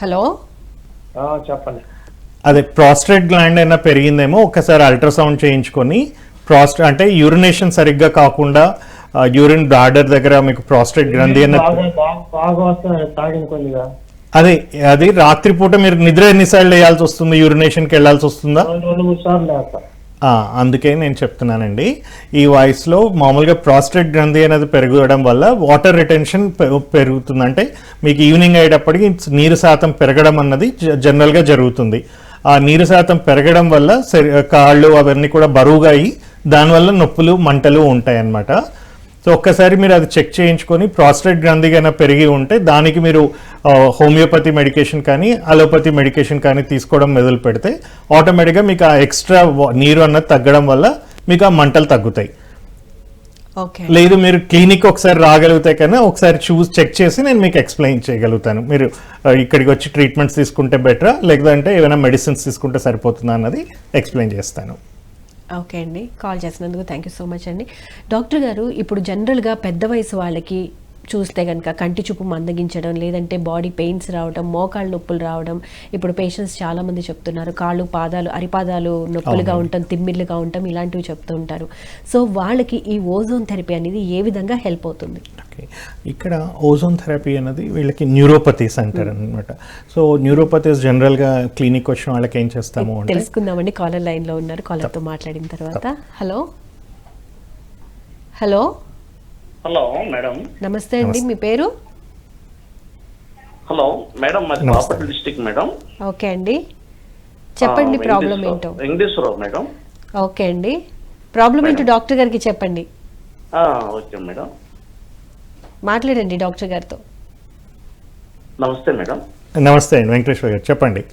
Speaker 1: హలో
Speaker 4: చెప్పండి.
Speaker 2: అదే ప్రాస్టేట్ గ్లాండ్ అయినా పెరిగిందేమో ఒకసారి అల్ట్రాసౌండ్ చేయించుకొని అంటే యూరినేషన్ సరిగ్గా కాకుండా యూరిన్ బ్లాడర్ దగ్గర మీకు ప్రాస్టేట్ గ్రంథి అదే అది రాత్రిపూట మీరు నిద్ర ఎన్నిసార్లు వేయాల్సి వస్తుంది? యూరినేషన్కి వెళ్ళాల్సి వస్తుందా? అందుకే నేను చెప్తున్నానండి, ఈ వయసులో మామూలుగా ప్రాస్టేట్ గ్రంథి అనేది పెరగడం వల్ల వాటర్ రిటెన్షన్ పెరుగుతుంది. అంటే మీకు ఈవినింగ్ అయ్యేటప్పటికి నీరు శాతం పెరగడం అన్నది జనరల్గా జరుగుతుంది. ఆ నీరు శాతం పెరగడం వల్ల కాళ్ళు అవన్నీ కూడా బరువుగా అయ్యి దానివల్ల నొప్పులు మంటలు ఉంటాయి అన్నమాట. సో ఒక్కసారి మీరు అది చెక్ చేయించుకొని ప్రాస్టేట్ గ్రంథి కన్నా పెరిగి ఉంటే దానికి మీరు హోమియోపతి మెడికేషన్ కానీ అలోపతి మెడికేషన్ కానీ తీసుకోవడం మొదలు పెడితే ఆటోమేటిక్గా మీకు ఆ ఎక్స్ట్రా నీరు అన్నది తగ్గడం వల్ల మీకు ఆ మంటలు తగ్గుతాయి. లేదు మీరు క్లినిక్ ఒకసారి రాగలిగితే కన్నా ఒకసారి చెక్ చేసి నేను మీకు ఎక్స్ప్లెయిన్ చేయగలుగుతాను. మీరు ఇక్కడికి వచ్చి ట్రీట్మెంట్స్ తీసుకుంటే బెటరా లేదంటే ఏమైనా మెడిసిన్స్ తీసుకుంటే సరిపోతుందా అన్నది ఎక్స్ప్లెయిన్ చేస్తాను.
Speaker 1: ఓకే అండి, కాల్ చేసినందుకు థ్యాంక్ యూ సో మచ్ అండి. డాక్టర్ గారు, ఇప్పుడు జనరల్గా పెద్ద వయసు వాళ్ళకి చూస్తే కనుక కంటి చూపు మందగించడం, లేదంటే బాడీ పెయిన్స్ రావడం, మోకాళ్ళ నొప్పులు రావడం, ఇప్పుడు పేషెంట్స్ చాలామంది చెప్తున్నారు కాళ్ళు పాదాలు అరిపాదాలు నొప్పులుగా ఉండటం, తిమ్మిర్లుగా ఉండటం, ఇలాంటివి చెప్తూ ఉంటారు. సో వాళ్ళకి ఈ ఓజోన్ థెరపీ అనేది ఏ విధంగా హెల్ప్ అవుతుంది?
Speaker 2: ఇక్కడ ఓజోన్ థెరపీ అనేది వీళ్ళకి న్యూరోపతీస్ అంటారు అనమాట. సో న్యూరోపతీస్ జనరల్గా క్లినిక్ వచ్చిన వాళ్ళకి ఏం చేస్తాము అంటే
Speaker 1: తెలుసుకుందామండి. కాలర్ లైన్లో ఉన్నారు, కాలర్తో మాట్లాడిన తర్వాత. హలో హలో
Speaker 5: హలో మేడం,
Speaker 1: నమస్తే అండి, మీ పేరు?
Speaker 5: హలో మేడం, మాది బాపట్ల డిస్ట్రిక్ట్ మేడం.
Speaker 1: ఓకే అండి, చెప్పండి ప్రాబ్లం ఏంటో.
Speaker 5: వెంకటేశ్వరరావు మేడం.
Speaker 1: ఓకే అండి, ప్రాబ్లం ఏంటో డాక్టర్ గారికి చెప్పండి.
Speaker 5: ఓకే మేడం,
Speaker 1: మాట్లాడండి డాక్టర్ గారితో.
Speaker 5: నమస్తే మేడం.
Speaker 2: నమస్తే అండి వెంకటేశ్వర గారు, చెప్పండి.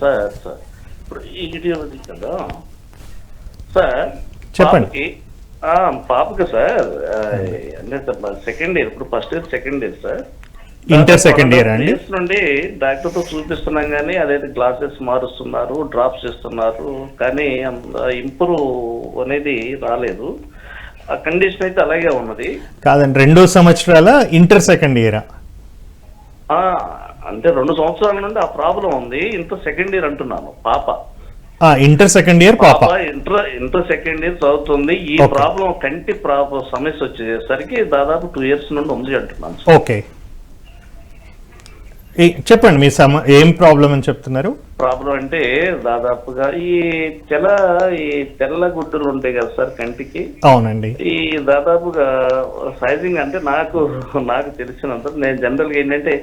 Speaker 5: సార్ సార్ ఇప్పుడు ఇది కదా సార్,
Speaker 2: చెప్పండి.
Speaker 5: పాపకి సార్ అంటే సెకండ్ ఇయర్, ఇప్పుడు first year second year sir,
Speaker 2: inter second year అండి.
Speaker 5: నుండి డాక్టర్ తో చూపిస్తున్నాం కానీ అదైతే గ్లాసెస్ మారుస్తున్నారు, డ్రాప్స్ ఇస్తున్నారు, కానీ ఇంప్రూవ్ అనేది రాలేదు. ఆ కండిషన్ అయితే అలాగే ఉన్నది.
Speaker 2: కాదండి, 2 సంవత్సరాల ఇంటర్ సెకండ్ ఇయరా?
Speaker 5: అంటే 2 సంవత్సరాల నుండి ఆ ప్రాబ్లం ఉంది. ఇంటర్ సెకండ్ ఇయర్ అంటున్నాను. పాప
Speaker 2: ఇంటర్ సెకండ్ ఇయర్ పాప
Speaker 5: ఇంటర్ సెకండ్ ఇయర్ చదువుతుంది. ఈ ప్రాబ్లం కంటి సమస్య వచ్చేసరికి దాదాపు 2 years నుండి ఉంది అంటున్నాను.
Speaker 2: ఓకే, చెప్పండి మీ ఏం ప్రాబ్లం అని చెప్తున్నారు?
Speaker 5: ప్రాబ్లం అంటే దాదాపుగా ఈ తెల్ల గుడ్డులు ఉంటాయి కదా సార్ కంటికి.
Speaker 2: అవునండి.
Speaker 5: ఈ దాదాపుగా సైజింగ్ అంటే నాకు తెలిసినంత, నేను జనరల్ గా ఏంటంటే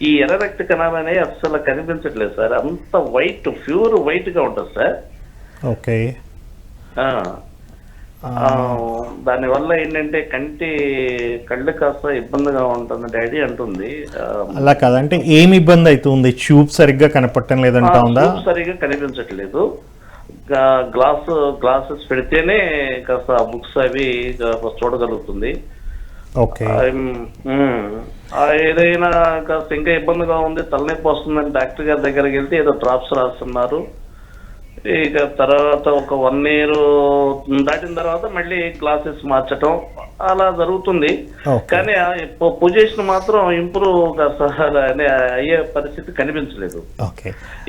Speaker 5: ఈ ఎర్ర రక్త కణాలు అనేవి అసలు కనిపించట్లేదు సార్. అంత ప్యూర్ వైట్ గా ఉంటుంది సార్.
Speaker 2: ఓకే.
Speaker 5: దానివల్ల ఏంటంటే కళ్ళు కాస్త ఇబ్బందిగా ఉంటుంది డాడీ అంటుంది.
Speaker 2: అలా కాదంటే ఏమి ఇబ్బంది అవుతుంది? ట్యూబ్ సరిగ్గా కనపడటం లేదంటా ఉందా?
Speaker 5: సరిగ్గా కనిపించట్లేదు. గ్లాసెస్ పెడితేనే కాస్త బుక్స్ అవి చూడగలుగుతుంది.
Speaker 2: ఓకే.
Speaker 5: ఏదైనా కాస్త ఇంకా ఇబ్బందిగా ఉంది, తలనొప్పి వస్తుందని డాక్టర్ గారి దగ్గరికి వెళ్తే ఏదో డ్రాప్స్ రాస్తున్నారు. ఇక తర్వాత ఒక 1 year దాటిన తర్వాత మళ్ళీ గ్లాసెస్ మార్చటం అలా జరుగుతుంది. కానీ పొజిషన్ మాత్రం ఇంప్రూవ్ అయ్యే పరిస్థితి కనిపించలేదు.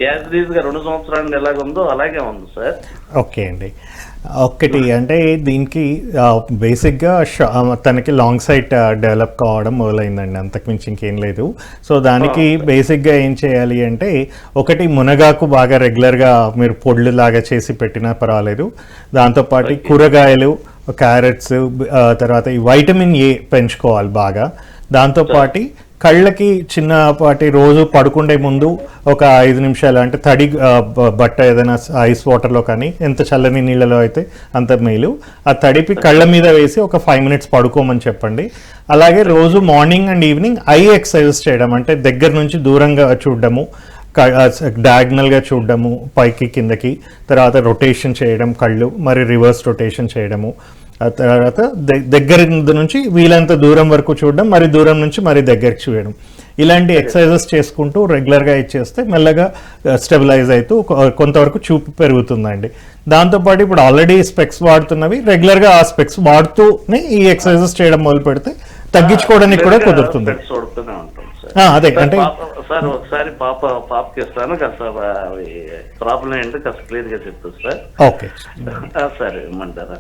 Speaker 5: యాజ్ రీజ్ గా 2 సంవత్సరాలు ఎలాగుందో అలాగే ఉంది సార్.
Speaker 2: ఓకే అండి. ఒకటి అంటే దీనికి బేసిక్గా తనకి లాంగ్ సైట్ డెవలప్ కావడం మొదలైందండి, అంతకుమించి ఇంకేం లేదు. సో దానికి బేసిక్గా ఏం చేయాలి అంటే, ఒకటి మునగాకు బాగా రెగ్యులర్గా మీరు పొడులు లాగా చేసి పెట్టినా పర్వాలేదు. దాంతోపాటు కూరగాయలు, క్యారెట్స్, తర్వాత ఈ వైటమిన్ ఏ పెంచుకోవాలి బాగా. దాంతోపాటు కళ్ళకి చిన్నపాటి రోజు పడుకుండే ముందు ఒక 5 నిమిషాలు అంటే తడి బట్ట ఏదైనా ఐస్ వాటర్లో కానీ, ఎంత చల్లని నీళ్ళలో అయితే అంత మేలు, ఆ తడిపి కళ్ళ మీద వేసి ఒక 5 minutes పడుకోమని చెప్పండి. అలాగే రోజు morning and evening I exercises చేయడం, అంటే దగ్గర నుంచి దూరంగా చూడడము, డయాగ్నల్గా చూడడము పైకి కిందకి, తర్వాత రొటేషన్ చేయడం కళ్ళు, మరి రివర్స్ రొటేషన్ చేయడము, ఆ తర్వాత దగ్గర నుంచి వీలంత దూరం వరకు చూడడం, మరి దూరం నుంచి మరి దగ్గరికి చూడడం. ఇలాంటి ఎక్సర్సైజెస్ చేసుకుంటూ రెగ్యులర్గా ఇచ్చేస్తే మెల్లగా స్టెబిలైజ్ అవుతూ కొంతవరకు చూపు పెరుగుతుందండి. దాంతోపాటు ఇప్పుడు ఆల్రెడీ స్పెక్స్ వాడుతున్నవి రెగ్యులర్గా ఆ స్పెక్స్ వాడుతూనే ఈ ఎక్సర్సైజెస్ చేయడం మొదలు పెడితే తగ్గించుకోవడానికి కూడా కుదురుతుంది. అదే అంటే
Speaker 5: సార్ ఒకసారి పాపకి ఇస్తాను, కాస్త ప్రాబ్లం ఏంటో కాస్త క్లియర్ గా చెప్తాను సార్.
Speaker 2: ఓకే
Speaker 5: సార్ ఇమ్మంటారా?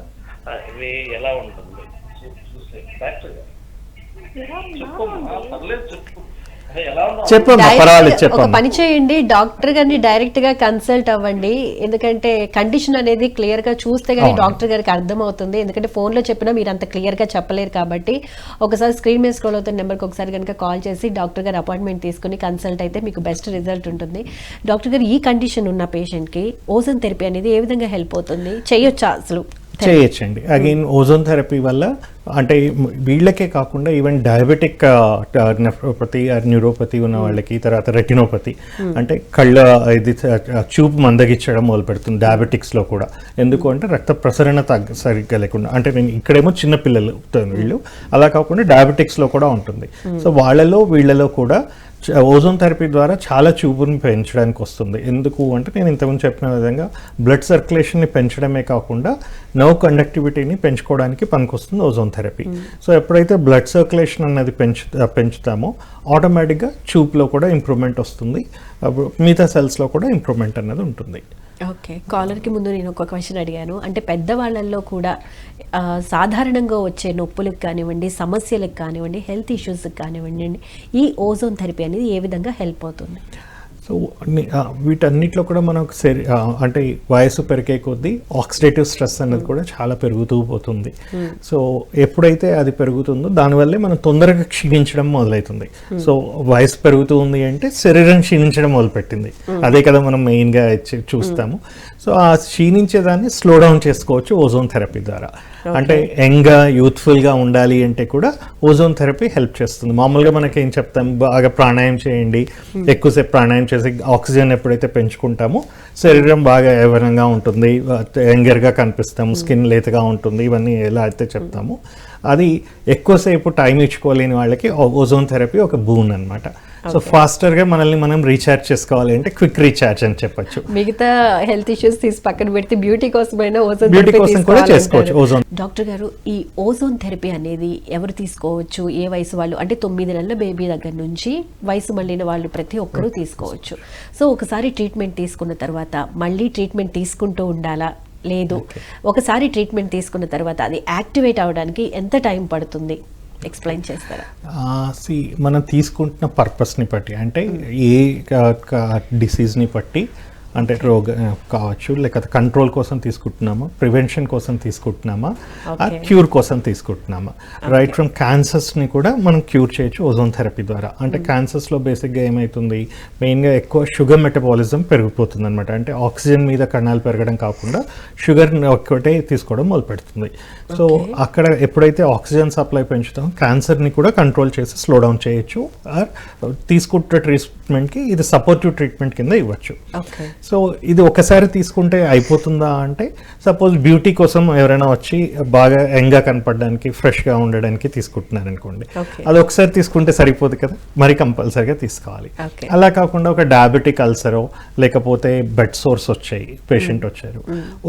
Speaker 5: ఇవి ఎలా ఉంటుంది
Speaker 2: చెప్పమ్మా, పర్వాలేదు
Speaker 1: ఒక
Speaker 2: చెప్పమ్మా.
Speaker 1: పని చేయండి, డాక్టర్ గారిని డైరెక్ట్ గా కన్సల్ట్ అవ్వండి. ఎందుకంటే కండిషన్ అనేది క్లియర్ గా చూస్తే గానీ డాక్టర్ గారికి అర్థమవుతుంది. ఎందుకంటే ఫోన్ లో చెప్పినా మీరు అంత క్లియర్ గా చెప్పలేరు కాబట్టి ఒకసారి స్క్రీన్ మీద స్క్రోల్ అవుతున్న నెంబర్కి ఒకసారి కనుక కాల్ చేసి డాక్టర్ గారు అపాయింట్మెంట్ తీసుకుని కన్సల్ట్ అయితే మీకు బెస్ట్ రిజల్ట్ ఉంటుంది. డాక్టర్ గారు, ఈ కండిషన్ ఉన్న పేషెంట్ కి ఓజోన్ థెరపీ అనేది ఏ విధంగా హెల్ప్ అవుతుంది? చేయొచ్చా అసలు?
Speaker 2: చేయొచ్చండి. అగైన్ ఓజోన్ థెరపీ వల్ల అంటే వీళ్ళకే కాకుండా ఈవెన్ డయాబెటిక్ నెఫ్రోపతి, న్యూరోపతి ఉన్న వాళ్ళకి, తర్వాత రెటినోపతి అంటే కళ్ళ ఇది చూపు మందగించడం మొదలు పెడుతుంది డయాబెటిక్స్లో కూడా. ఎందుకు అంటే రక్త ప్రసరణ సరిగ్గా లేకుండా, అంటే నేను ఇక్కడేమో చిన్నపిల్లలు వీళ్ళు, అలా కాకుండా డయాబెటిక్స్లో కూడా ఉంటుంది. సో వీళ్ళలో కూడా ఓజోన్ థెరపీ ద్వారా చాలా చూపుని పెంచడానికి వస్తుంది. ఎందుకు అంటే నేను ఇంతకుముందు చెప్పిన విధంగా బ్లడ్ సర్క్యులేషన్ని పెంచడమే కాకుండా నర్వ్ కండక్టివిటీని పెంచుకోవడానికి పనికొస్తుంది ఓజోన్ థెరపీ. సో ఎప్పుడైతే బ్లడ్ సర్క్యులేషన్ అన్నది పెంచుతామో ఆటోమేటిక్గా చూపులో కూడా ఇంప్రూవ్మెంట్ వస్తుంది, మిగతా సెల్స్లో కూడా ఇంప్రూవ్మెంట్ అన్నది ఉంటుంది.
Speaker 1: ఓకే, కాలర్కి ముందు నేను ఒక క్వశ్చన్ అడిగాను. అంటే పెద్దవాళ్ళల్లో కూడా సాధారణంగా వచ్చే నొప్పులకు కానివ్వండి, సమస్యలకు కానివ్వండి, హెల్త్ ఇష్యూస్కి కానివ్వండి, ఈ ఓజోన్ థెరపీ అనేది ఏ విధంగా హెల్ప్ అవుతుంది?
Speaker 2: సో వీటన్నిటిలో కూడా మనకు అంటే వయసు పెరిగే కొద్దీ ఆక్సిడేటివ్ స్ట్రెస్ అనేది కూడా చాలా పెరుగుతూ పోతుంది. సో ఎప్పుడైతే అది పెరుగుతుందో దానివల్లే మనం తొందరగా క్షీణించడం మొదలవుతుంది. సో వయసు పెరుగుతూ ఉంది అంటే శరీరం క్షీణించడం మొదలుపెట్టింది, అదే కదా మనం మెయిన్గా చూస్తాము. సో ఆ క్షీణించేదాన్ని స్లో డౌన్ చేసుకోవచ్చు ఓజోన్ థెరపీ ద్వారా. అంటే యంగ్గా యూత్ఫుల్గా ఉండాలి అంటే కూడా ఓజోన్ థెరపీ హెల్ప్ చేస్తుంది. మామూలుగా మనకి ఏం చెప్తాం, బాగా ప్రాణాయామం చేయండి, ఎక్కువసేపు ప్రాణాయామం చేసి ఆక్సిజన్ ఎప్పుడైతే పెంచుకుంటామో శరీరం బాగా యవ్వనంగా ఉంటుంది, యంగర్గా కనిపిస్తాము, స్కిన్ లేతగా ఉంటుంది, ఇవన్నీ ఎలా అయితే చెప్తామో అది ఎక్కువసేపు టైం ఇచ్చుకోలేని వాళ్ళకి ఓజోన్ థెరపీ ఒక బూన్ అనమాట. సో ఫాస్టర్గా మనల్ని మనం రీఛార్జ్ చేసుకోవాలి అంటే క్విక్ రీఛార్జ్ అని చెప్పొచ్చు.
Speaker 1: మిగతా హెల్త్ ఇష్యూస్ తీసి పక్కన పెడితే బ్యూటీ కోసమైనా
Speaker 2: బ్యూటీ కోసం కూడా చేసుకోవచ్చు ఓజోన్.
Speaker 1: డాక్టర్ గారు, ఈ ఓజోన్ థెరపీ అనేది ఎవరు తీసుకోవచ్చు? ఏ వయసు వాళ్ళు? అంటే 9 నెలల బేబీ దగ్గర నుంచి వయసు మళ్ళిన వాళ్ళు ప్రతి ఒక్కరూ తీసుకోవచ్చు. సో ఒకసారి ట్రీట్మెంట్ తీసుకున్న తర్వాత మళ్ళీ ట్రీట్మెంట్ తీసుకుంటూ ఉండాలా? లేదు, ఒకసారి ట్రీట్మెంట్ తీసుకున్న తర్వాత అది యాక్టివేట్ అవడానికి ఎంత టైం పడుతుంది? ఎక్స్ప్లెయిన్ చేస్తారా?
Speaker 2: మనం తీసుకుంటున్న పర్పస్ని బట్టి, అంటే ఏ డిసీజ్ని బట్టి, అంటే రోగ కావచ్చు, లేకపోతే కంట్రోల్ కోసం తీసుకుంటున్నామా, ప్రివెన్షన్ కోసం తీసుకుంటున్నామా, క్యూర్ కోసం తీసుకుంటున్నామా. రైట్ ఫ్రమ్ క్యాన్సర్స్ని కూడా మనం క్యూర్ చేయొచ్చు ఓజోన్ థెరపీ ద్వారా. అంటే క్యాన్సర్స్లో బేసిక్గా ఏమవుతుంది, మెయిన్గా ఎక్కువ షుగర్ మెటబాలిజం పెరిగిపోతుంది అనమాట. అంటే ఆక్సిజన్ మీద కణాలు పెరగడం కాకుండా షుగర్ ఒక్కటే తీసుకోవడం మొదలు పెడుతుంది. సో అక్కడ ఎప్పుడైతే ఆక్సిజన్ సప్లై పెంచుతామో క్యాన్సర్ని కూడా కంట్రోల్ చేసి స్లో డౌన్ చేయొచ్చు. ఆర్ తీసుకుంటున్న ట్రీట్మెంట్కి ఇది సపోర్టివ్ ట్రీట్మెంట్ కింద ఇవ్వచ్చు. సో ఇది ఒకసారి తీసుకుంటే అయిపోతుందా అంటే, సపోజ్ బ్యూటీ కోసం ఎవరైనా వచ్చి బాగా యంగ్గా కనపడడానికి, ఫ్రెష్గా ఉండడానికి తీసుకుంటున్నారు అనుకోండి, అది ఒకసారి తీసుకుంటే సరిపోదు కదా, మరి కంపల్సరీగా తీసుకోవాలి. అలా కాకుండా ఒక డయాబెటిక్ అల్సరో లేకపోతే బెడ్ సోర్స్ వచ్చాయి, పేషెంట్ వచ్చారు,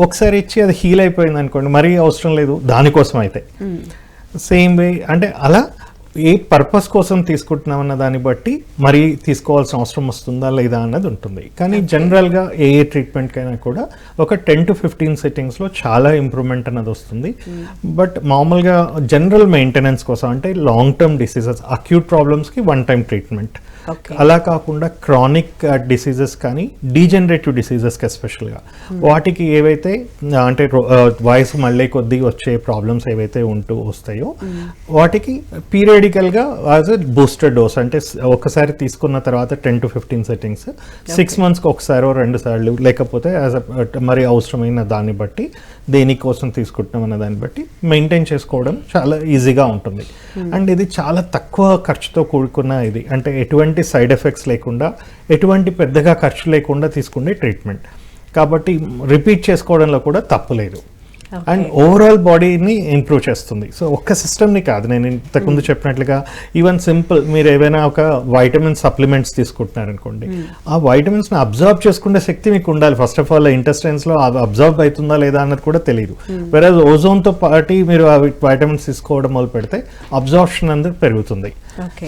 Speaker 2: ఒకసారి ఇచ్చి అది హీల్ అయిపోయింది అనుకోండి, మరీ అవసరం లేదు దానికోసం అయితే. సేమ్ వే అంటే అలా ఏ పర్పస్ కోసం తీసుకుంటున్నామన్న దాన్ని బట్టి మరి తీసుకోవాల్సిన అవసరం వస్తుందా లేదా అన్నది ఉంటుంది. కానీ జనరల్గా ఏ ట్రీట్మెంట్కైనా కూడా ఒక 10 to 15 సిట్టింగ్స్లో చాలా ఇంప్రూవ్మెంట్ అన్నది వస్తుంది. బట్ మామూలుగా జనరల్ మెయింటెనెన్స్ కోసం, అంటే లాంగ్ టర్మ్ డిసీజెస్, అక్యూట్ ప్రాబ్లమ్స్కి 1 టైం ట్రీట్మెంట్. అలా కాకుండా క్రానిక్ డిసీజెస్ కానీ డీజనరేటివ్ డిసీజెస్కి ఎస్పెషల్గా వాటికి ఏవైతే అంటే వయసు మళ్ళీ కొద్దీ వచ్చే ప్రాబ్లమ్స్ ఏవైతే వస్తాయో వాటికి పీరియడికల్గా యాజ్ ఎ బూస్టర్ డోస్, అంటే ఒకసారి తీసుకున్న తర్వాత 10 to 15 సెట్టింగ్స్ 6 monthsకి ఒకసారి 2 సార్లు, లేకపోతే యాజ్ మరి అవసరమైన దాన్ని బట్టి దేనికోసం తీసుకుంటున్నాం అన్న దాన్ని బట్టి మెయింటైన్ చేసుకోవడం చాలా ఈజీగా ఉంటుంది. అండ్ ఇది చాలా తక్కువ ఖర్చుతో కూడుకున్న ఇది, అంటే ఎటువంటి సైడ్ ఎఫెక్ట్స్ లేకుండా, ఎటువంటి పెద్దగా ఖర్చు లేకుండా తీసుకునే ట్రీట్మెంట్ కాబట్టి రిపీట్ చేసుకోవడంలో కూడా తప్పు లేదు. అండ్ ఓవరాల్ బాడీని ఇంప్రూవ్ చేస్తుంది. సో ఒక్క సిస్టమ్ని కాదు, నేను ఇంతకుముందు చెప్పినట్లుగా ఈవెన్ సింపుల్ మీరు ఏవైనా ఒక వైటమిన్ సప్లిమెంట్స్ తీసుకుంటున్నారనుకోండి, ఆ వైటమిన్స్ని అబ్జర్వ్ చేసుకునే శక్తి మీకు ఉండాలి. ఫస్ట్ ఆఫ్ ఆల్ ఇంటెస్టైన్స్లో అబ్జర్వ్ అవుతుందా లేదా అన్నది కూడా తెలియదు. వేరే ఓజోన్తో పాటు మీరు ఆ వైటమిన్స్ తీసుకోవడం మొదలు పెడితే అబ్జార్ప్షన్ అనేది పెరుగుతుంది.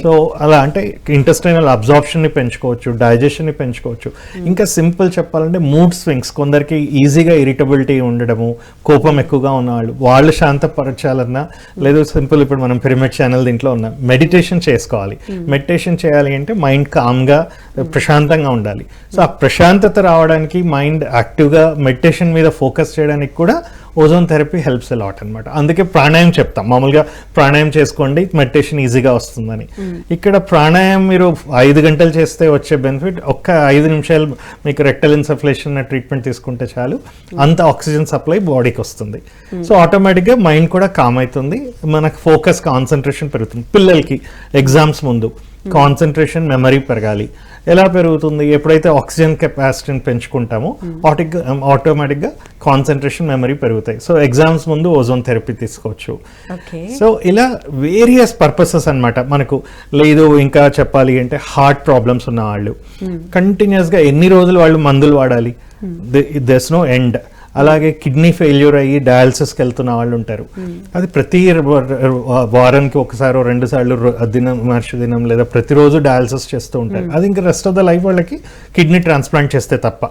Speaker 2: సో అలా అంటే ఇంటెస్టైనల్ అబ్జార్ప్షన్ని పెంచుకోవచ్చు, డైజెషన్ని పెంచుకోవచ్చు. ఇంకా సింపుల్ చెప్పాలంటే మూడ్ స్వింగ్స్, కొందరికి ఈజీగా ఇరిటబిలిటీ ఉండడము, కోపం ఎక్కువగా ఉన్నవాళ్ళు, వాళ్ళు శాంతపరచాలన్నా, లేదు సింపుల్ ఇప్పుడు మనం పిరమిడ్ ఛానల్ దీంట్లో ఉన్న మెడిటేషన్ చేసుకోవాలి. మెడిటేషన్ చేయాలి అంటే మైండ్ కామ్గా ప్రశాంతంగా ఉండాలి. సో ఆ ప్రశాంతత రావడానికి, మైండ్ యాక్టివ్గా మెడిటేషన్ మీద ఫోకస్ చేయడానికి కూడా ozone therapy helps a lot అనమాట. అందుకే ప్రాణాయామం చెప్తాం, మామూలుగా ప్రాణాయామం చేసుకోండి మెడిటేషన్ ఈజీగా వస్తుందని. ఇక్కడ ప్రాణాయామం మీరు 5 గంటలు చేస్తే వచ్చే బెనిఫిట్, ఒక్క 5 నిమిషాలు మీకు రెక్టల్ ఇన్సఫ్లేషన్ ట్రీట్మెంట్ తీసుకుంటే చాలు, అంత ఆక్సిజన్ సప్లై బాడీకి వస్తుంది. సో ఆటోమేటిక్గా మైండ్ కూడా కామ్ అవుతుంది, మనకు ఫోకస్, కాన్సన్ట్రేషన్ పెరుగుతుంది. పిల్లలకి ఎగ్జామ్స్ ముందు కాన్సన్ట్రేషన్, మెమరీ పెరగాలి. ఎలా పెరుగుతుంది? ఎప్పుడైతే ఆక్సిజన్ కెపాసిటీని పెంచుకుంటామో ఆటోమేటిక్గా కాన్సన్ట్రేషన్, మెమరీ పెరుగుతాయి. సో ఎగ్జామ్స్ ముందు ఓజోన్ థెరపీ తీసుకోవచ్చు. సో ఇలా వేరియస్ పర్పసెస్ అన్నమాట. మనకు లేదు ఇంకా చెప్పాలి అంటే హార్ట్ ప్రాబ్లమ్స్ ఉన్న వాళ్ళు కంటిన్యూస్గా ఎన్ని రోజులు వాళ్ళు మందులు వాడాలి, దెర్స్ నో ఎండ్. అలాగే కిడ్నీ ఫెయిల్యూర్ అయ్యి డయాలసిస్కి వెళ్తున్న వాళ్ళు ఉంటారు, అది ప్రతి వారానికి ఒకసారి 2 సార్లు దినం మార్చి దినం లేదా ప్రతిరోజు డయాలసిస్ చేస్తూ ఉంటారు. అది ఇంకా రెస్ట్ ఆఫ్ ద లైఫ్ వాళ్ళకి కిడ్నీ ట్రాన్స్ప్లాంట్ చేస్తే తప్ప.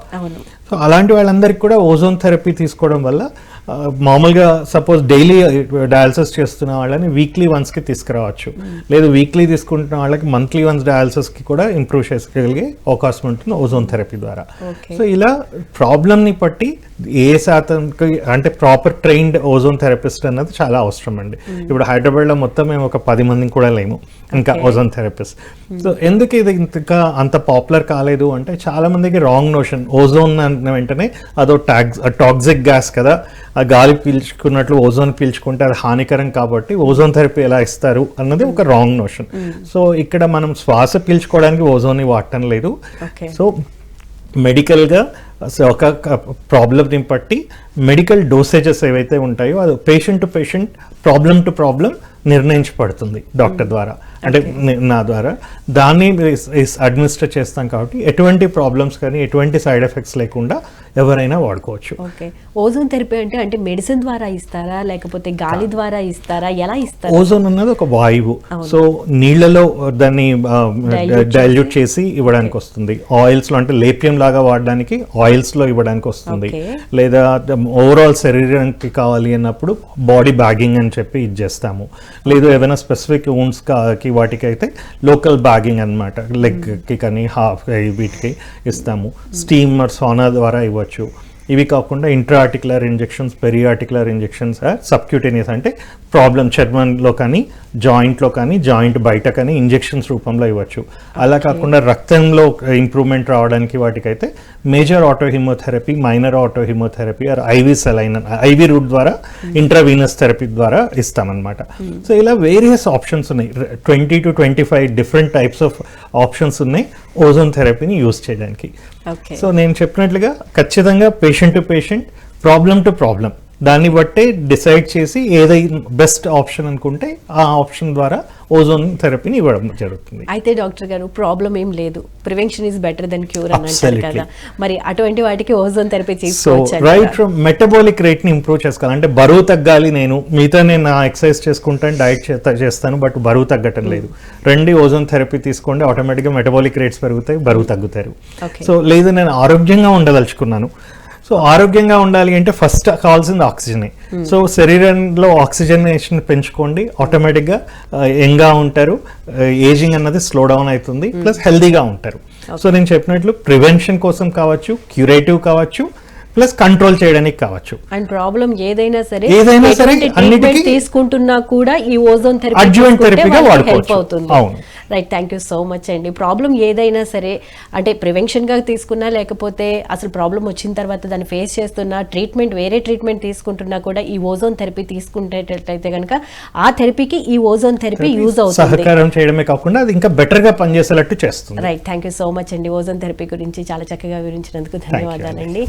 Speaker 2: సో అలాంటి వాళ్ళందరికీ కూడా ఓజోన్ థెరపీ తీసుకోవడం వల్ల మామూలుగా సపోజ్ డైలీ డయాలసిస్ చేస్తున్న వాళ్ళని వీక్లీ వన్స్కి తీసుకురావచ్చు, లేదు వీక్లీ తీసుకుంటున్న వాళ్ళకి మంత్లీ వన్స్ డయాలసిస్కి కూడా ఇంప్రూవ్ చేసుకోగలిగే అవకాశం ఉంటుంది ఓజోన్ థెరపీ ద్వారా. సో ఇలా ప్రాబ్లమ్ని బట్టి ఏ శాతంకి అంటే ప్రాపర్ ట్రైన్డ్ ఓజోన్ థెరపిస్ట్ అన్నది చాలా అవసరం అండి. ఇప్పుడు హైదరాబాద్లో మొత్తం మేము ఒక 10 మందిని కూడా లేము ఇంకా ఓజోన్ థెరపిస్ట్. సో ఎందుకు ఇది ఇంకా అంత పాపులర్ కాలేదు అంటే, చాలా మందికి రాంగ్ నోషన్, ఓజోన్ అన్న వెంటనే అదో టాక్సిక్ గ్యాస్ కదా, ఆ గాలి పీల్చుకున్నట్లు ఓజోన్ పీల్చుకుంటే అది హానికరం కాబట్టి ఓజోన్ థెరపీ ఎలా ఇస్తారు అన్నది ఒక రాంగ్ నోషన్. సో ఇక్కడ మనం శ్వాస పీల్చుకోవడానికి ఓజోన్ని వాడటం లేదు. సో మెడికల్గా ఒక ప్రాబ్లమ్ని బట్టి మెడికల్ డోసేజెస్ ఏవైతే ఉంటాయో అది patient to patient, problem to problem నిర్ణయించబడుతుంది డాక్టర్ ద్వారా, అంటే నా ద్వారా. దాన్ని అడ్మినిస్టర్ చేస్తాం కాబట్టి ఎటువంటి ప్రాబ్లమ్స్ కానీ ఎటువంటి సైడ్ ఎఫెక్ట్స్ లేకుండా ఎవరైనా వాడుకోవచ్చు.
Speaker 1: ఓకే, ఓజోన్ థెరపీ అంటే మెడిసిన్ ద్వారా ఇస్తారా లేకపోతే గాలి ద్వారా ఇస్తారా, ఎలా ఇస్తారు?
Speaker 2: ఓజోన్ అన్నది ఒక వాయువు. సో నీళ్లలో దాన్ని డైల్యూట్ చేసి ఇవ్వడానికి వస్తుంది. ఆయిల్స్ లో అంటే లేపియం లాగా వాడడానికి ఆయిల్స్ లో ఇవ్వడానికి వస్తుంది. లేదా ఓవరాల్ శరీరానికి కావాలి అన్నప్పుడు బాడీ బ్యాగింగ్ అని చెప్పి ఇది చేస్తాము. లేదు ఏదైనా స్పెసిఫిక్ కి వాటికి అయితే లోకల్ బ్యాగింగ్ అనమాట, లెగ్కి కానీ హాఫ్ వీటికి ఇస్తాము. స్టీమర్ సోనా ద్వారా ఇవ్వచ్చు. ఇవి కాకుండా ఇంట్రాఆర్టికులర్ ఇంజెక్షన్స్, పెరియార్టికులర్ ఇంజెక్షన్స్, సబ్క్యూటేనియస్ అంటే ప్రాబ్లం చర్మంలో కానీ జాయింట్లో కానీ జాయింట్ బయట కానీ ఇంజెక్షన్స్ రూపంలో ఇవ్వచ్చు. అలా కాకుండా రక్తంలో ఇంప్రూవ్మెంట్ రావడానికి వాటికైతే major autohemotherapy, minor autohemotherapy or IV saline, IV route ద్వారా ఇంట్రావీనస్ థెరపీ ద్వారా ఇస్తామన్నమాట. సో ఇలా వేరియస్ ఆప్షన్స్ ఉన్నాయి, 20 to 25 different types of options ఉన్నాయి ఓజోన్ థెరపీని యూజ్ చేయడానికి. సో నేను చెప్పినట్లుగా ఖచ్చితంగా patient to patient, problem to problem, దాన్ని బట్టే డిసైడ్ చేసి ఏదైనా బెస్ట్ ఆప్షన్ అనుకుంటే ఆ ఆప్షన్ ద్వారా ఓజోన్ థెరపీని ఇవ్వడం జరుగుతుంది.
Speaker 1: అయితే డాక్టర్ గారు ప్రాబ్లం ఏం లేదు, prevention is better than cure అని అంటారు కదా, మరి అటువంటి వాటికి ఓజోన్ థెరపీ చేసుకోవచ్చు.
Speaker 2: రైట్ ఫ్రమ్ మెటబాలిక్ రేట్ ని ఇంప్రూవ్ చేసుకోవాలి అంటే బరువు తగ్గాలి, నేను నా ఎక్సర్సైజ్ చేసుకుంటాను, డైట్ చేస్తాను, బట్ బరువు తగ్గటం లేదు, రండి ఓజోన్ థెరపీ తీసుకోండి, ఆటోమేటిక్గా మెటబాలిక్ రేట్స్ పెరుగుతాయి, బరువు తగ్గుతారు. సో లేదు నేను ఆరోగ్యంగా ఉండదలుచుకున్నాను, సో ఆరోగ్యంగా ఉండాలి అంటే ఫస్ట్ కావాల్సింది ఆక్సిజనే. సో శరీరంలో ఆక్సిజనేషన్ పెంచుకోండి, ఆటోమేటిక్గా యంగ్గా ఉంటారు, ఏజింగ్ అన్నది స్లో డౌన్ అవుతుంది, ప్లస్ హెల్దీగా ఉంటారు. సో నేను చెప్పినట్లు ప్రివెన్షన్ కోసం కావచ్చు, క్యూరేటివ్ కావచ్చు, ప్లస్ కంట్రోల్ చేయడానికి కావచ్చు.
Speaker 1: అండ్ ప్రాబ్లం ఏదైనా సరే
Speaker 2: అన్నిటికీ
Speaker 1: తీసుకుంటున్నా కూడా ఈ ఓజోన్
Speaker 2: థెరపీగా
Speaker 1: హెల్ప్ అవుతుంది. Right, thank you so much అండి. ప్రాబ్లం ఏదైనా సరే అంటే ప్రివెన్షన్ గా తీసుకున్నా లేకపోతే అసలు ప్రాబ్లం వచ్చిన తర్వాత దాన్ని ఫేస్ చేస్తున్నా, ట్రీట్మెంట్ వేరే ట్రీట్మెంట్ తీసుకుంటున్నా కూడా ఈ ఓజోన్ థెరపీ తీసుకునేటట్లయితే కనుక ఆ థెరపీకి ఈ ఓజోన్ థెరపీ యూజ్ అవుతుంది,
Speaker 2: సహకారం చేయడమే కాకుండా అది ఇంకా బెటర్ గా పనిచేసేటట్టు చేస్తుంది.
Speaker 1: Right, thank you so much అండి. ఓజోన్ థెరపీ గురించి చాలా చక్కగా వివరించినందుకు ధన్యవాదాలండి.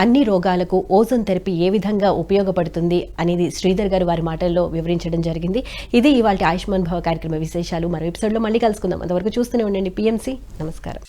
Speaker 1: అన్ని రోగాలకు ఓజోన్ థెరపీ ఏ విధంగా ఉపయోగపడుతుంది అనేది శ్రీధర్ గారు వారి మాటల్లో వివరించడం జరిగింది. ఇది ఇవాళ ఆయుష్మాన్ భవ కార్యక్రమ విశేషాలు. మరో ఎపిసోడ్లో మళ్ళీ కలుసుకుందాం. అంతవరకు చూస్తూనే ఉండండి PMC. నమస్కారం.